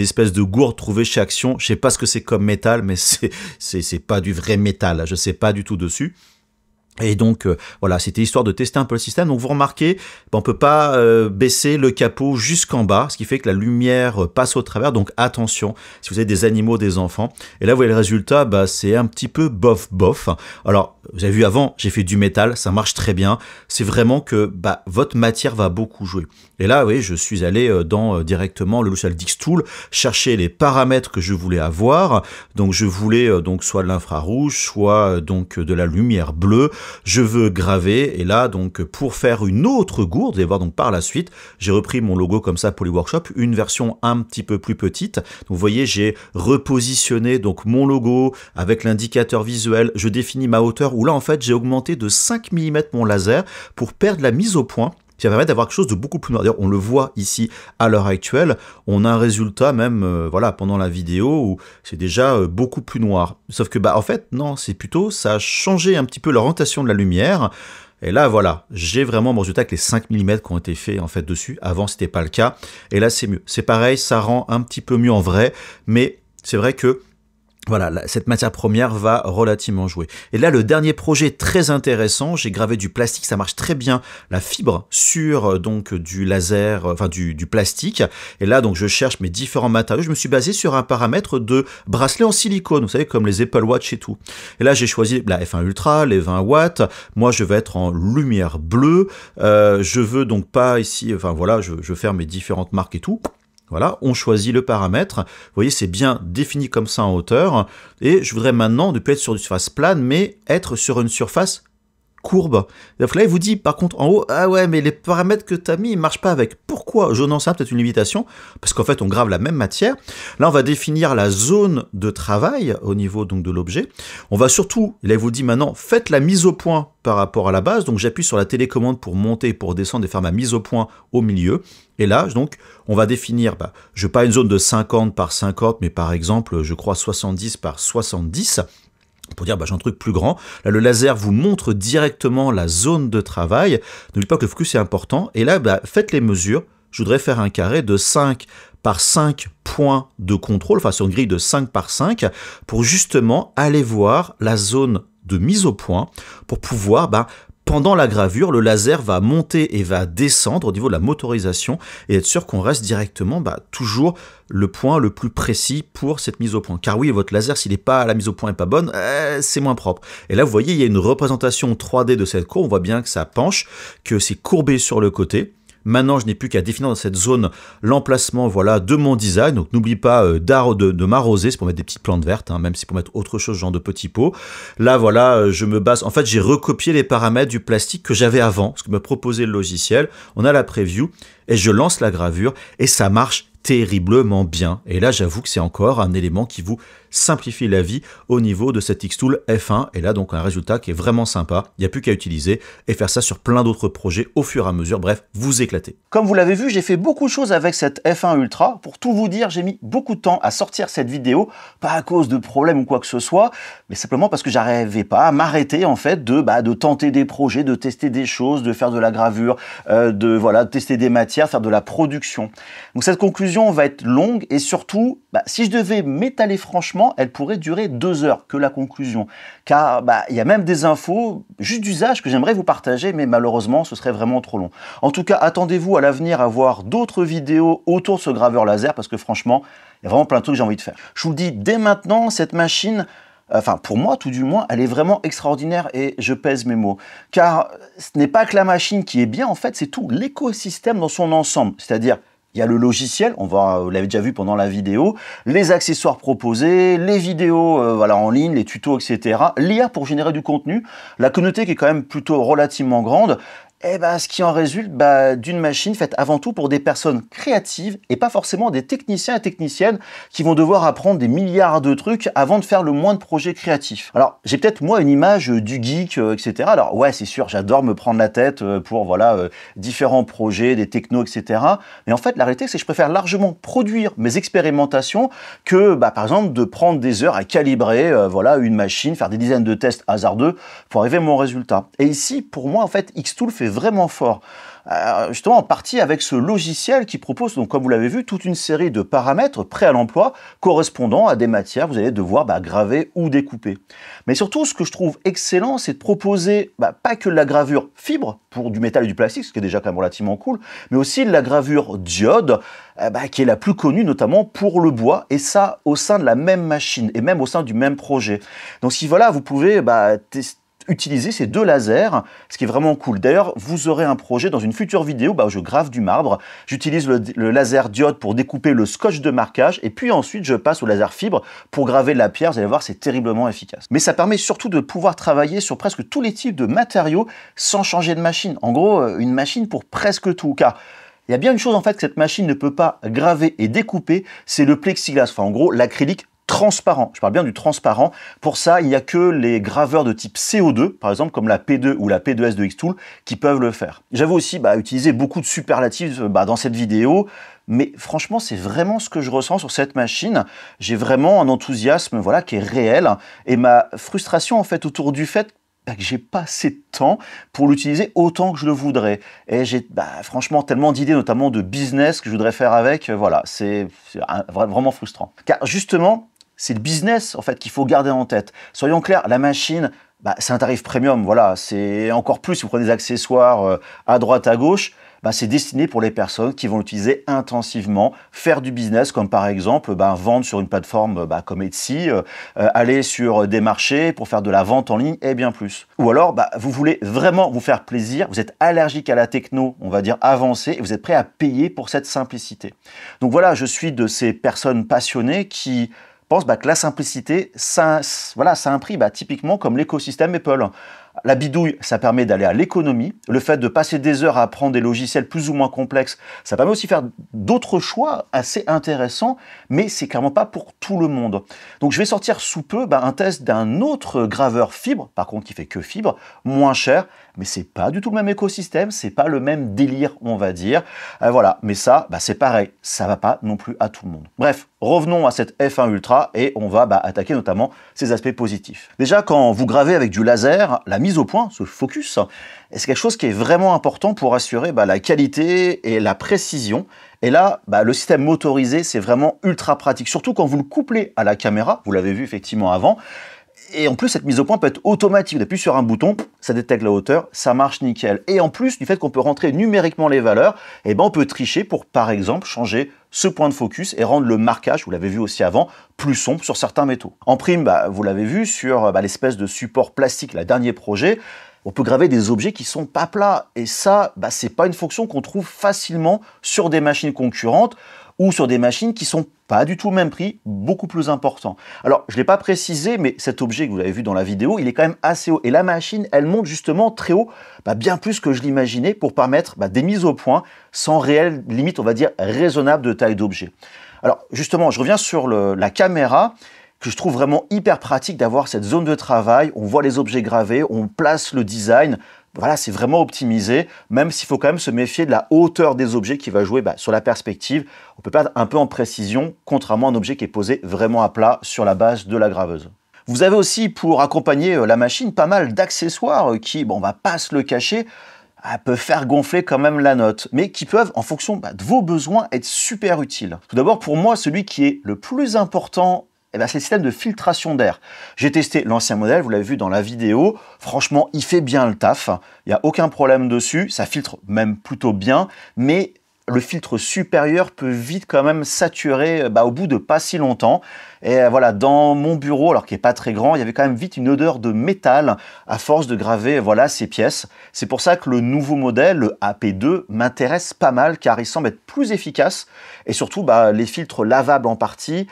espèces de gourdes trouvées chez Action, je sais pas ce que c'est comme métal, mais c'est pas du vrai métal, je sais pas du tout dessus. Et donc voilà, c'était histoire de tester un peu le système. Donc vous remarquez, on peut pas baisser le capot jusqu'en bas, ce qui fait que la lumière passe au travers. Donc attention, si vous avez des animaux, des enfants. Et là vous voyez le résultat, c'est un petit peu bof. Alors vous avez vu avant, j'ai fait du métal, ça marche très bien. C'est vraiment que votre matière va beaucoup jouer. Et là, oui, je suis allé dans directement le logiciel Dixtool, chercher les paramètres que je voulais avoir. Donc je voulais donc soit de l'infrarouge, soit donc de la lumière bleue. Je veux graver, et là donc pour faire une autre gourde, vous allez voir donc par la suite, j'ai repris mon logo comme ça Polyworkshop, une version un petit peu plus petite. Donc vous voyez, j'ai repositionné donc mon logo avec l'indicateur visuel, je définis ma hauteur, où là en fait j'ai augmenté de 5 mm mon laser pour perdre la mise au point, qui va permettre d'avoir quelque chose de beaucoup plus noir. D'ailleurs, on le voit ici à l'heure actuelle, on a un résultat même, voilà, pendant la vidéo où c'est déjà beaucoup plus noir. Sauf que, en fait, non, c'est plutôt, ça a changé un petit peu l'orientation de la lumière. Et là, voilà, j'ai vraiment mon résultat avec les 5 mm qui ont été faits en fait dessus. Avant, c'était pas le cas. Et là, c'est mieux. C'est pareil, ça rend un petit peu mieux en vrai, mais c'est vrai que voilà, cette matière première va relativement jouer. Et là, le dernier projet très intéressant, j'ai gravé du plastique, ça marche très bien, la fibre sur donc du laser, enfin du plastique. Et là, donc je cherche mes différents matériaux. Je me suis basé sur un paramètre de bracelet en silicone, vous savez, comme les Apple Watch et tout. Et là, j'ai choisi la F1 Ultra, les 20 watts. Moi, je vais être en lumière bleue. Je veux donc pas ici, enfin voilà, je veux faire mes différentes marques et tout. Voilà, on choisit le paramètre. Vous voyez, c'est bien défini comme ça en hauteur. Et je voudrais maintenant ne plus être sur une surface plane, mais être sur une surface courbe. Donc là, il vous dit, par contre, en haut, ah ouais, mais les paramètres que tu as mis, ils ne marchent pas avec. Pourquoi? Je n'en sais peut-être une limitation, parce qu'en fait, on grave la même matière. Là, on va définir la zone de travail au niveau donc de l'objet. On va surtout, là, il vous dit maintenant, faites la mise au point par rapport à la base. Donc, j'appuie sur la télécommande pour monter, pour descendre et faire ma mise au point au milieu. Et là, donc, on va définir, je veux pas une zone de 50 par 50, mais par exemple, je crois 70 par 70. Pour dire, j'ai un truc plus grand. Là, le laser vous montre directement la zone de travail. N'oubliez pas que le focus est important. Et là, faites les mesures. Je voudrais faire un carré de 5 par 5 points de contrôle, enfin sur une grille de 5 par 5, pour justement aller voir la zone de mise au point, pour pouvoir, pendant la gravure, le laser va monter et va descendre au niveau de la motorisation et être sûr qu'on reste directement toujours le point le plus précis pour cette mise au point. Car oui, votre laser, s'il n'est pas, la mise au point n'est pas bonne, c'est moins propre. Et là, vous voyez, il y a une représentation 3D de cette courbe. On voit bien que ça penche, que c'est courbé sur le côté. Maintenant, je n'ai plus qu'à définir dans cette zone l'emplacement de mon design. Donc, n'oublie pas de m'arroser, c'est pour mettre des petites plantes vertes, même si c'est pour mettre autre chose, genre de petits pots. Là, voilà, je me base. En fait, j'ai recopié les paramètres du plastique que j'avais avant, ce que me proposait le logiciel. On a la preview et je lance la gravure et ça marche terriblement bien. Et là, j'avoue que c'est encore un élément qui vous simplifie la vie au niveau de cette Xtool F1. Et là, donc, un résultat qui est vraiment sympa. Il n'y a plus qu'à utiliser et faire ça sur plein d'autres projets au fur et à mesure. Bref, vous éclatez. Comme vous l'avez vu, j'ai fait beaucoup de choses avec cette F1 Ultra. Pour tout vous dire, j'ai mis beaucoup de temps à sortir cette vidéo, pas à cause de problèmes ou quoi que ce soit, mais simplement parce que j'arrivais pas à m'arrêter en fait de tenter des projets, de tester des choses, de faire de la gravure, de tester des matières, faire de la production. Donc cette conclusion va être longue et surtout, si je devais m'étaler franchement, elle pourrait durer 2 heures que la conclusion. Car il y a même des infos juste d'usage que j'aimerais vous partager, mais malheureusement, ce serait vraiment trop long. En tout cas, attendez-vous à l'avenir à voir d'autres vidéos autour de ce graveur laser, parce que franchement, il y a vraiment plein de trucs que j'ai envie de faire. Je vous le dis dès maintenant, cette machine, enfin pour moi tout du moins, elle est vraiment extraordinaire et je pèse mes mots. Car ce n'est pas que la machine qui est bien, en fait, c'est tout l'écosystème dans son ensemble. C'est-à-dire, il y a le logiciel, vous l'avez déjà vu pendant la vidéo, les accessoires proposés, les vidéos en ligne, les tutos, etc. L'IA pour générer du contenu, la communauté qui est quand même plutôt relativement grande, ce qui en résulte d'une machine faite avant tout pour des personnes créatives et pas forcément des techniciens et techniciennes qui vont devoir apprendre des milliards de trucs avant de faire le moins de projets créatifs. Alors, j'ai peut-être moi une image du geek, etc. Alors ouais, c'est sûr, j'adore me prendre la tête pour différents projets, des technos, etc. Mais en fait, la réalité, c'est que je préfère largement produire mes expérimentations que, par exemple, de prendre des heures à calibrer une machine, faire des dizaines de tests hasardeux pour arriver à mon résultat. Et ici, pour moi, en fait, Xtool fait vraiment fort. Justement en partie avec ce logiciel qui propose, donc comme vous l'avez vu, toute une série de paramètres prêts à l'emploi correspondant à des matières que vous allez devoir graver ou découper. Mais surtout, ce que je trouve excellent, c'est de proposer pas que de la gravure fibre pour du métal et du plastique, ce qui est déjà quand même relativement cool, mais aussi de la gravure diode, qui est la plus connue notamment pour le bois, et ça au sein de la même machine et même au sein du même projet. Donc si vous pouvez utiliser ces deux lasers, ce qui est vraiment cool. D'ailleurs, vous aurez un projet dans une future vidéo où je grave du marbre, j'utilise le laser diode pour découper le scotch de marquage, et puis ensuite je passe au laser fibre pour graver de la pierre. Vous allez voir, c'est terriblement efficace. Mais ça permet surtout de pouvoir travailler sur presque tous les types de matériaux sans changer de machine. En gros, une machine pour presque tout, car il y a bien une chose en fait que cette machine ne peut pas graver et découper, c'est le plexiglas, enfin en gros l'acrylique transparent. Je parle bien du transparent. Pour ça, il n'y a que les graveurs de type CO2, par exemple, comme la P2 ou la P2S de Xtool, qui peuvent le faire. J'avais aussi utilisé beaucoup de superlatifs dans cette vidéo, mais franchement, c'est vraiment ce que je ressens sur cette machine. J'ai vraiment un enthousiasme qui est réel, et ma frustration en fait autour du fait que j'ai pas assez de temps pour l'utiliser autant que je le voudrais. Et j'ai franchement tellement d'idées, notamment de business que je voudrais faire avec. C'est vraiment frustrant. Car justement, c'est le business en fait qu'il faut garder en tête. Soyons clairs, la machine, c'est un tarif premium. C'est encore plus si vous prenez des accessoires à droite, à gauche. C'est destiné pour les personnes qui vont l'utiliser intensivement, faire du business, comme par exemple vendre sur une plateforme comme Etsy, aller sur des marchés pour faire de la vente en ligne et bien plus. Ou alors, vous voulez vraiment vous faire plaisir, vous êtes allergique à la techno, on va dire avancée, et vous êtes prêt à payer pour cette simplicité. Donc voilà, je suis de ces personnes passionnées qui pensent que la simplicité, ça a un prix, typiquement comme l'écosystème Apple. La bidouille, ça permet d'aller à l'économie. Le fait de passer des heures à apprendre des logiciels plus ou moins complexes, ça permet aussi de faire d'autres choix assez intéressants, mais c'est clairement pas pour tout le monde. Donc je vais sortir sous peu un test d'un autre graveur fibre, par contre qui fait que fibre, moins cher, mais c'est pas du tout le même écosystème, c'est pas le même délire, on va dire. Mais ça, c'est pareil, ça va pas non plus à tout le monde. Bref, revenons à cette F1 Ultra et on va attaquer notamment ses aspects positifs. Déjà, quand vous gravez avec du laser, la mise au point, ce focus, c'est quelque chose qui est vraiment important pour assurer la qualité et la précision. Et là, le système motorisé, c'est vraiment ultra pratique, surtout quand vous le couplez à la caméra, vous l'avez vu effectivement avant. Et en plus, cette mise au point peut être automatique. Vous appuyez sur un bouton, ça détecte la hauteur, ça marche nickel. Et en plus, du fait qu'on peut rentrer numériquement les valeurs, on peut tricher pour, par exemple, changer ce point de focus et rendre le marquage, vous l'avez vu aussi avant, plus sombre sur certains métaux. En prime, vous l'avez vu sur l'espèce de support plastique, le dernier projet, on peut graver des objets qui sont pas plats. Et ça, c'est pas une fonction qu'on trouve facilement sur des machines concurrentes, ou sur des machines qui sont pas du tout le même prix, beaucoup plus important. Alors, je ne l'ai pas précisé, mais cet objet que vous avez vu dans la vidéo, il est quand même assez haut. Et la machine, elle monte justement très haut, bien plus que je l'imaginais, pour permettre des mises au point sans réelle limite, on va dire, raisonnable de taille d'objet. Alors, justement, je reviens sur la caméra, que je trouve vraiment hyper pratique d'avoir cette zone de travail. On voit les objets gravés, on place le design. Voilà, c'est vraiment optimisé, même s'il faut quand même se méfier de la hauteur des objets qui va jouer sur la perspective. On peut perdre un peu en précision, contrairement à un objet qui est posé vraiment à plat sur la base de la graveuse. Vous avez aussi, pour accompagner la machine, pas mal d'accessoires qui, on va pas se le cacher, peuvent faire gonfler quand même la note, mais qui peuvent, en fonction de vos besoins, être super utiles. Tout d'abord, pour moi, celui qui est le plus important, c'est le système de filtration d'air. J'ai testé l'ancien modèle, vous l'avez vu dans la vidéo. Franchement, il fait bien le taf. Il n'y a aucun problème dessus. Ça filtre même plutôt bien, mais le filtre supérieur peut vite quand même saturer au bout de pas si longtemps. Et voilà, dans mon bureau, alors qu'il n'est pas très grand, il y avait quand même vite une odeur de métal à force de graver ces pièces. C'est pour ça que le nouveau modèle, le AP2, m'intéresse pas mal car il semble être plus efficace. Et surtout, les filtres lavables en partie,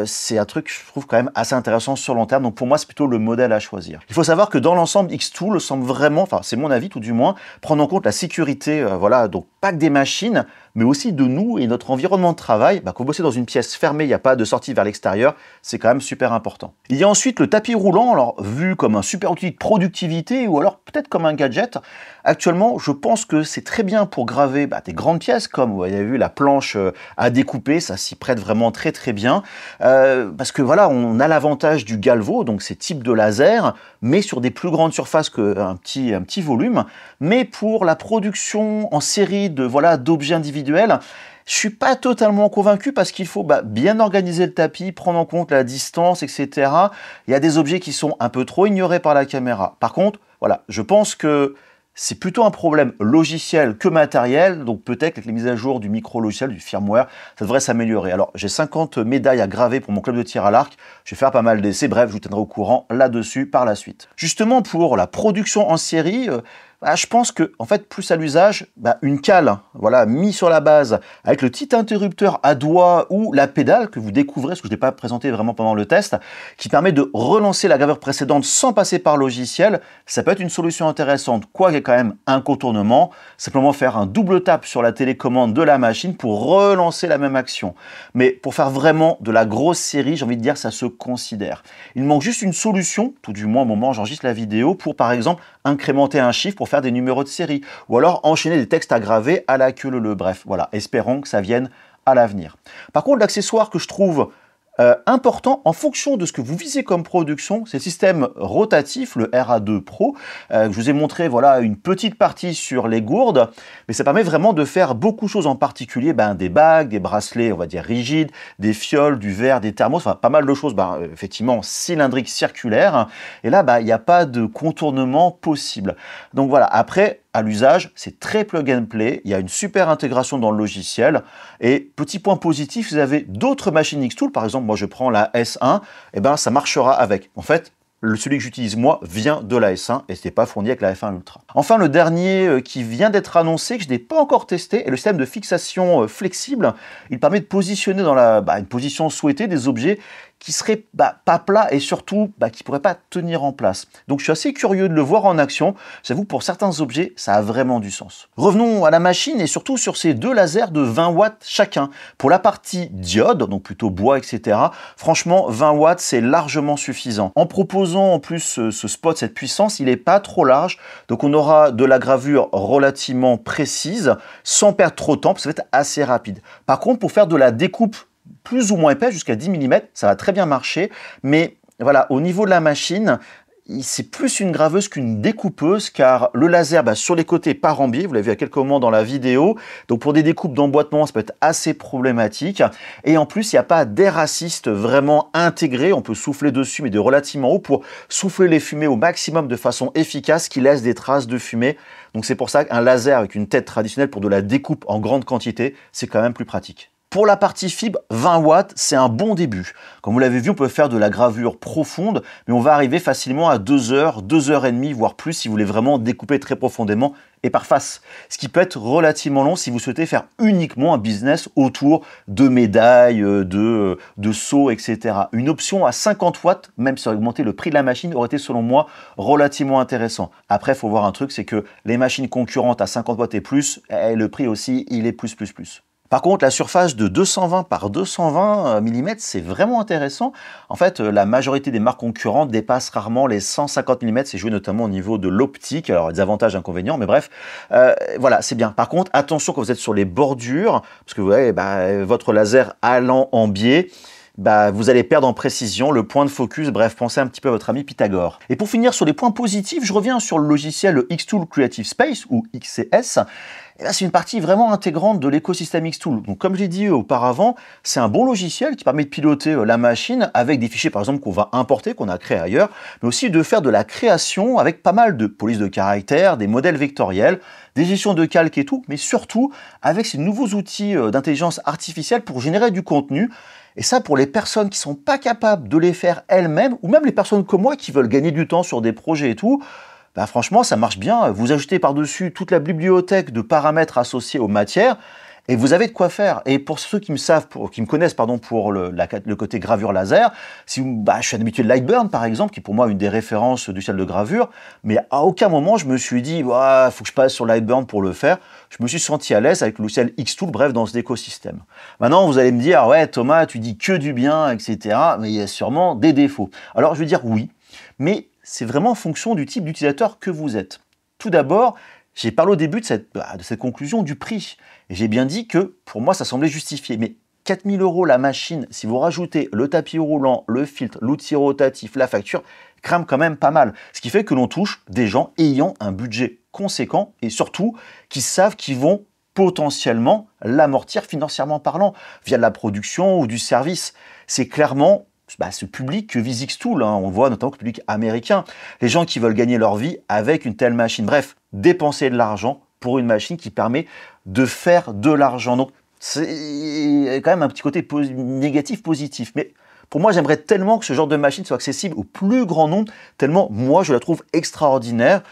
c'est un truc, je trouve, quand même assez intéressant sur long terme. Donc pour moi, c'est plutôt le modèle à choisir. Il faut savoir que dans l'ensemble, Xtool semble vraiment, enfin c'est mon avis tout du moins, prendre en compte la sécurité, donc pas que des machines, mais aussi de nous et notre environnement de travail. Quand vous bossez dans une pièce fermée, il n'y a pas de sortie vers l'extérieur, c'est quand même super important. Il y a ensuite le tapis roulant, alors vu comme un super outil de productivité ou alors peut-être comme un gadget. Actuellement, je pense que c'est très bien pour graver des grandes pièces, comme vous avez vu la planche à découper, ça s'y prête vraiment très très bien. Parce que voilà, on a l'avantage du galvo, donc c'est type de laser, mais sur des plus grandes surfaces qu'un petit volume. Mais pour la production en série d'objets individuels, je suis pas totalement convaincu parce qu'il faut bien organiser le tapis, prendre en compte la distance, etc. Il y a des objets qui sont un peu trop ignorés par la caméra. Par contre, voilà, je pense que c'est plutôt un problème logiciel que matériel, donc peut-être avec les mises à jour du micro-logiciel, du firmware, ça devrait s'améliorer. Alors, j'ai 50 médailles à graver pour mon club de tir à l'arc, je vais faire pas mal d'essais, bref, je vous tiendrai au courant là-dessus par la suite. Justement, pour la production en série, je pense que, en fait, plus à l'usage, une cale, mise sur la base, avec le petit interrupteur à doigt ou la pédale que vous découvrez, parce que je ne l'ai pas présenté vraiment pendant le test, qui permet de relancer la gravure précédente sans passer par le logiciel, ça peut être une solution intéressante, quoi qu'il y ait quand même un contournement, simplement faire un double tap sur la télécommande de la machine pour relancer la même action. Mais pour faire vraiment de la grosse série, j'ai envie de dire, ça se considère. Il manque juste une solution, tout du moins au moment où j'enregistre la vidéo, pour par exemple incrémenter un chiffre pour faire des numéros de série, ou alors enchaîner des textes à graver à la queue leu. Bref, voilà, espérons que ça vienne à l'avenir. Par contre, l'accessoire que je trouve important en fonction de ce que vous visez comme production, c'est le système rotatif, le RA2 Pro. Je vous ai montré une petite partie sur les gourdes, mais ça permet vraiment de faire beaucoup de choses, en particulier des bagues, des bracelets, on va dire rigides, des fioles, du verre, des thermos, enfin pas mal de choses, effectivement cylindriques, circulaires. Et là, il n'y a pas de contournement possible. Donc voilà, après, à l'usage, c'est très plug and play, il y a une super intégration dans le logiciel, et petit point positif, vous avez d'autres machines Xtool, par exemple, moi je prends la S1, ça marchera avec. En fait, celui que j'utilise moi vient de la S1 et ce n'est pas fourni avec la F1 Ultra. Enfin, le dernier qui vient d'être annoncé, que je n'ai pas encore testé, est le système de fixation flexible. Il permet de positionner dans une position souhaitée des objets qui seraient pas plats et surtout qui ne pourraient pas tenir en place. Donc je suis assez curieux de le voir en action. J'avoue, pour certains objets, ça a vraiment du sens. Revenons à la machine et surtout sur ces deux lasers de 20 watts chacun. Pour la partie diode, donc plutôt bois, etc., franchement, 20 watts, c'est largement suffisant. En proposant en plus ce spot, cette puissance, il n'est pas trop large, donc on aura de la gravure relativement précise, sans perdre trop de temps, parce que ça va être assez rapide. Par contre, pour faire de la découpe plus ou moins épais, jusqu'à 10 mm, ça va très bien marcher, mais voilà, au niveau de la machine, c'est plus une graveuse qu'une découpeuse, car le laser sur les côtés part en biais, vous l'avez vu à quelques moments dans la vidéo, donc pour des découpes d'emboîtement, ça peut être assez problématique, et en plus, il n'y a pas d'air assist vraiment intégré, on peut souffler dessus, mais de relativement haut, pour souffler les fumées au maximum de façon efficace, qui laisse des traces de fumée. Donc c'est pour ça qu'un laser avec une tête traditionnelle pour de la découpe en grande quantité, c'est quand même plus pratique. Pour la partie fibre, 20 watts, c'est un bon début. Comme vous l'avez vu, on peut faire de la gravure profonde, mais on va arriver facilement à 2 heures, 2 heures et demie, voire plus, si vous voulez vraiment découper très profondément et par face. Ce qui peut être relativement long si vous souhaitez faire uniquement un business autour de médailles, de seaux, etc. Une option à 50 watts, même si augmenter le prix de la machine, aurait été selon moi relativement intéressant. Après, il faut voir un truc, c'est que les machines concurrentes à 50 watts et plus, le prix aussi, il est plus. Par contre, la surface de 220 par 220 mm, c'est vraiment intéressant. En fait, la majorité des marques concurrentes dépassent rarement les 150 mm. C'est joué notamment au niveau de l'optique. Alors, il y a des avantages, inconvénients, mais bref, voilà, c'est bien. Par contre, attention quand vous êtes sur les bordures, parce que vous voyez, votre laser allant en biais, vous allez perdre en précision le point de focus. Bref, pensez un petit peu à votre ami Pythagore. Et pour finir sur les points positifs, je reviens sur le logiciel Xtool Creative Space, ou XCS. Et là, c'est une partie vraiment intégrante de l'écosystème Xtool. Donc, comme je l'ai dit auparavant, c'est un bon logiciel qui permet de piloter la machine avec des fichiers, par exemple, qu'on va importer, qu'on a créés ailleurs, mais aussi de faire de la création avec pas mal de polices de caractères, des modèles vectoriels, des gestions de calque et tout, mais surtout avec ces nouveaux outils d'intelligence artificielle pour générer du contenu. Et ça, pour les personnes qui ne sont pas capables de les faire elles-mêmes, ou même les personnes comme moi qui veulent gagner du temps sur des projets et tout, franchement, ça marche bien. Vous ajoutez par-dessus toute la bibliothèque de paramètres associés aux matières, et vous avez de quoi faire. Et pour ceux qui me connaissent pour le côté gravure laser, je suis un habitué de Lightburn, par exemple, qui est pour moi une des références du ciel de gravure, mais à aucun moment je me suis dit, faut que je passe sur Lightburn pour le faire. Je me suis senti à l'aise avec le logiciel Xtool, bref, dans cet écosystème. Maintenant, vous allez me dire, ouais, Thomas, tu dis que du bien, etc., mais il y a sûrement des défauts. Alors, je vais dire oui, mais c'est vraiment en fonction du type d'utilisateur que vous êtes. Tout d'abord, j'ai parlé au début de cette conclusion du prix. Et j'ai bien dit que, pour moi, ça semblait justifié. Mais 4 000 € la machine, si vous rajoutez le tapis roulant, le filtre, l'outil rotatif, la facture, crame quand même pas mal. Ce qui fait que l'on touche des gens ayant un budget conséquent et surtout qui savent qu'ils vont potentiellement l'amortir financièrement parlant via de la production ou du service. C'est clairement ce public que vise Xtool, on le voit notamment le public américain, les gens qui veulent gagner leur vie avec une telle machine. Bref, dépenser de l'argent pour une machine qui permet de faire de l'argent. Donc, c'est quand même un petit côté négatif, positif. Mais pour moi, j'aimerais tellement que ce genre de machine soit accessible au plus grand nombre, tellement moi, je la trouve extraordinaire,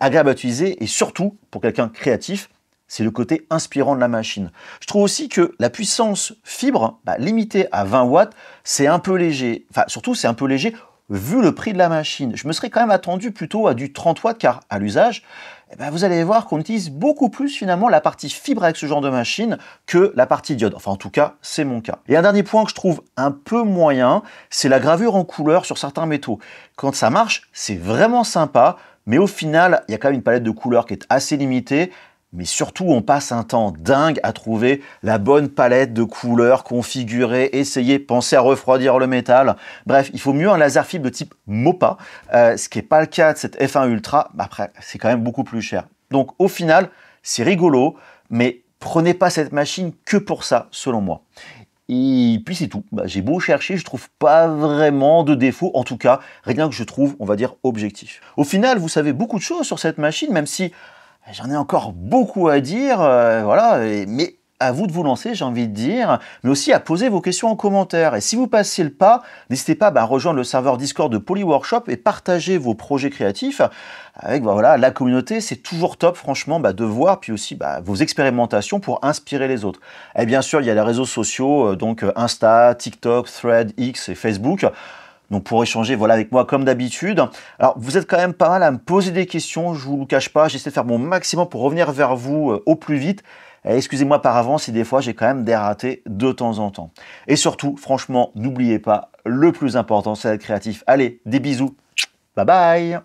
agréable à utiliser et surtout, pour quelqu'un créatif, c'est le côté inspirant de la machine. Je trouve aussi que la puissance fibre, limitée à 20 watts, c'est un peu léger. Enfin, surtout, c'est un peu léger vu le prix de la machine. Je me serais quand même attendu plutôt à du 30 watts, car à l'usage, vous allez voir qu'on utilise beaucoup plus finalement la partie fibre avec ce genre de machine que la partie diode. Enfin, en tout cas, c'est mon cas. Et un dernier point que je trouve un peu moyen, c'est la gravure en couleur sur certains métaux. Quand ça marche, c'est vraiment sympa, mais au final, il y a quand même une palette de couleurs qui est assez limitée. Mais surtout, on passe un temps dingue à trouver la bonne palette de couleurs, configurer, essayer, penser à refroidir le métal. Bref, il faut mieux un laser fibre de type MOPA, ce qui n'est pas le cas de cette F1 Ultra. Après, c'est quand même beaucoup plus cher. Donc au final, c'est rigolo, mais prenez pas cette machine que pour ça, selon moi. Et puis c'est tout. J'ai beau chercher, je trouve pas vraiment de défaut, en tout cas, rien que je trouve, on va dire, objectif. Au final, vous savez beaucoup de choses sur cette machine, même si j'en ai encore beaucoup à dire, voilà, mais à vous de vous lancer, j'ai envie de dire, mais aussi à poser vos questions en commentaire. Et si vous passez le pas, n'hésitez pas à rejoindre le serveur Discord de Polyworkshop et partager vos projets créatifs avec la communauté. C'est toujours top, franchement, de voir, puis aussi vos expérimentations pour inspirer les autres. Et bien sûr, il y a les réseaux sociaux, donc Insta, TikTok, Thread, X et Facebook. Donc pour échanger avec moi comme d'habitude. Alors vous êtes quand même pas mal à me poser des questions, je vous le cache pas, j'essaie de faire mon maximum pour revenir vers vous au plus vite. Excusez-moi par avance si des fois j'ai quand même des ratés de temps en temps. Et surtout, franchement, n'oubliez pas, le plus important c'est d'être créatif. Allez, des bisous, bye bye.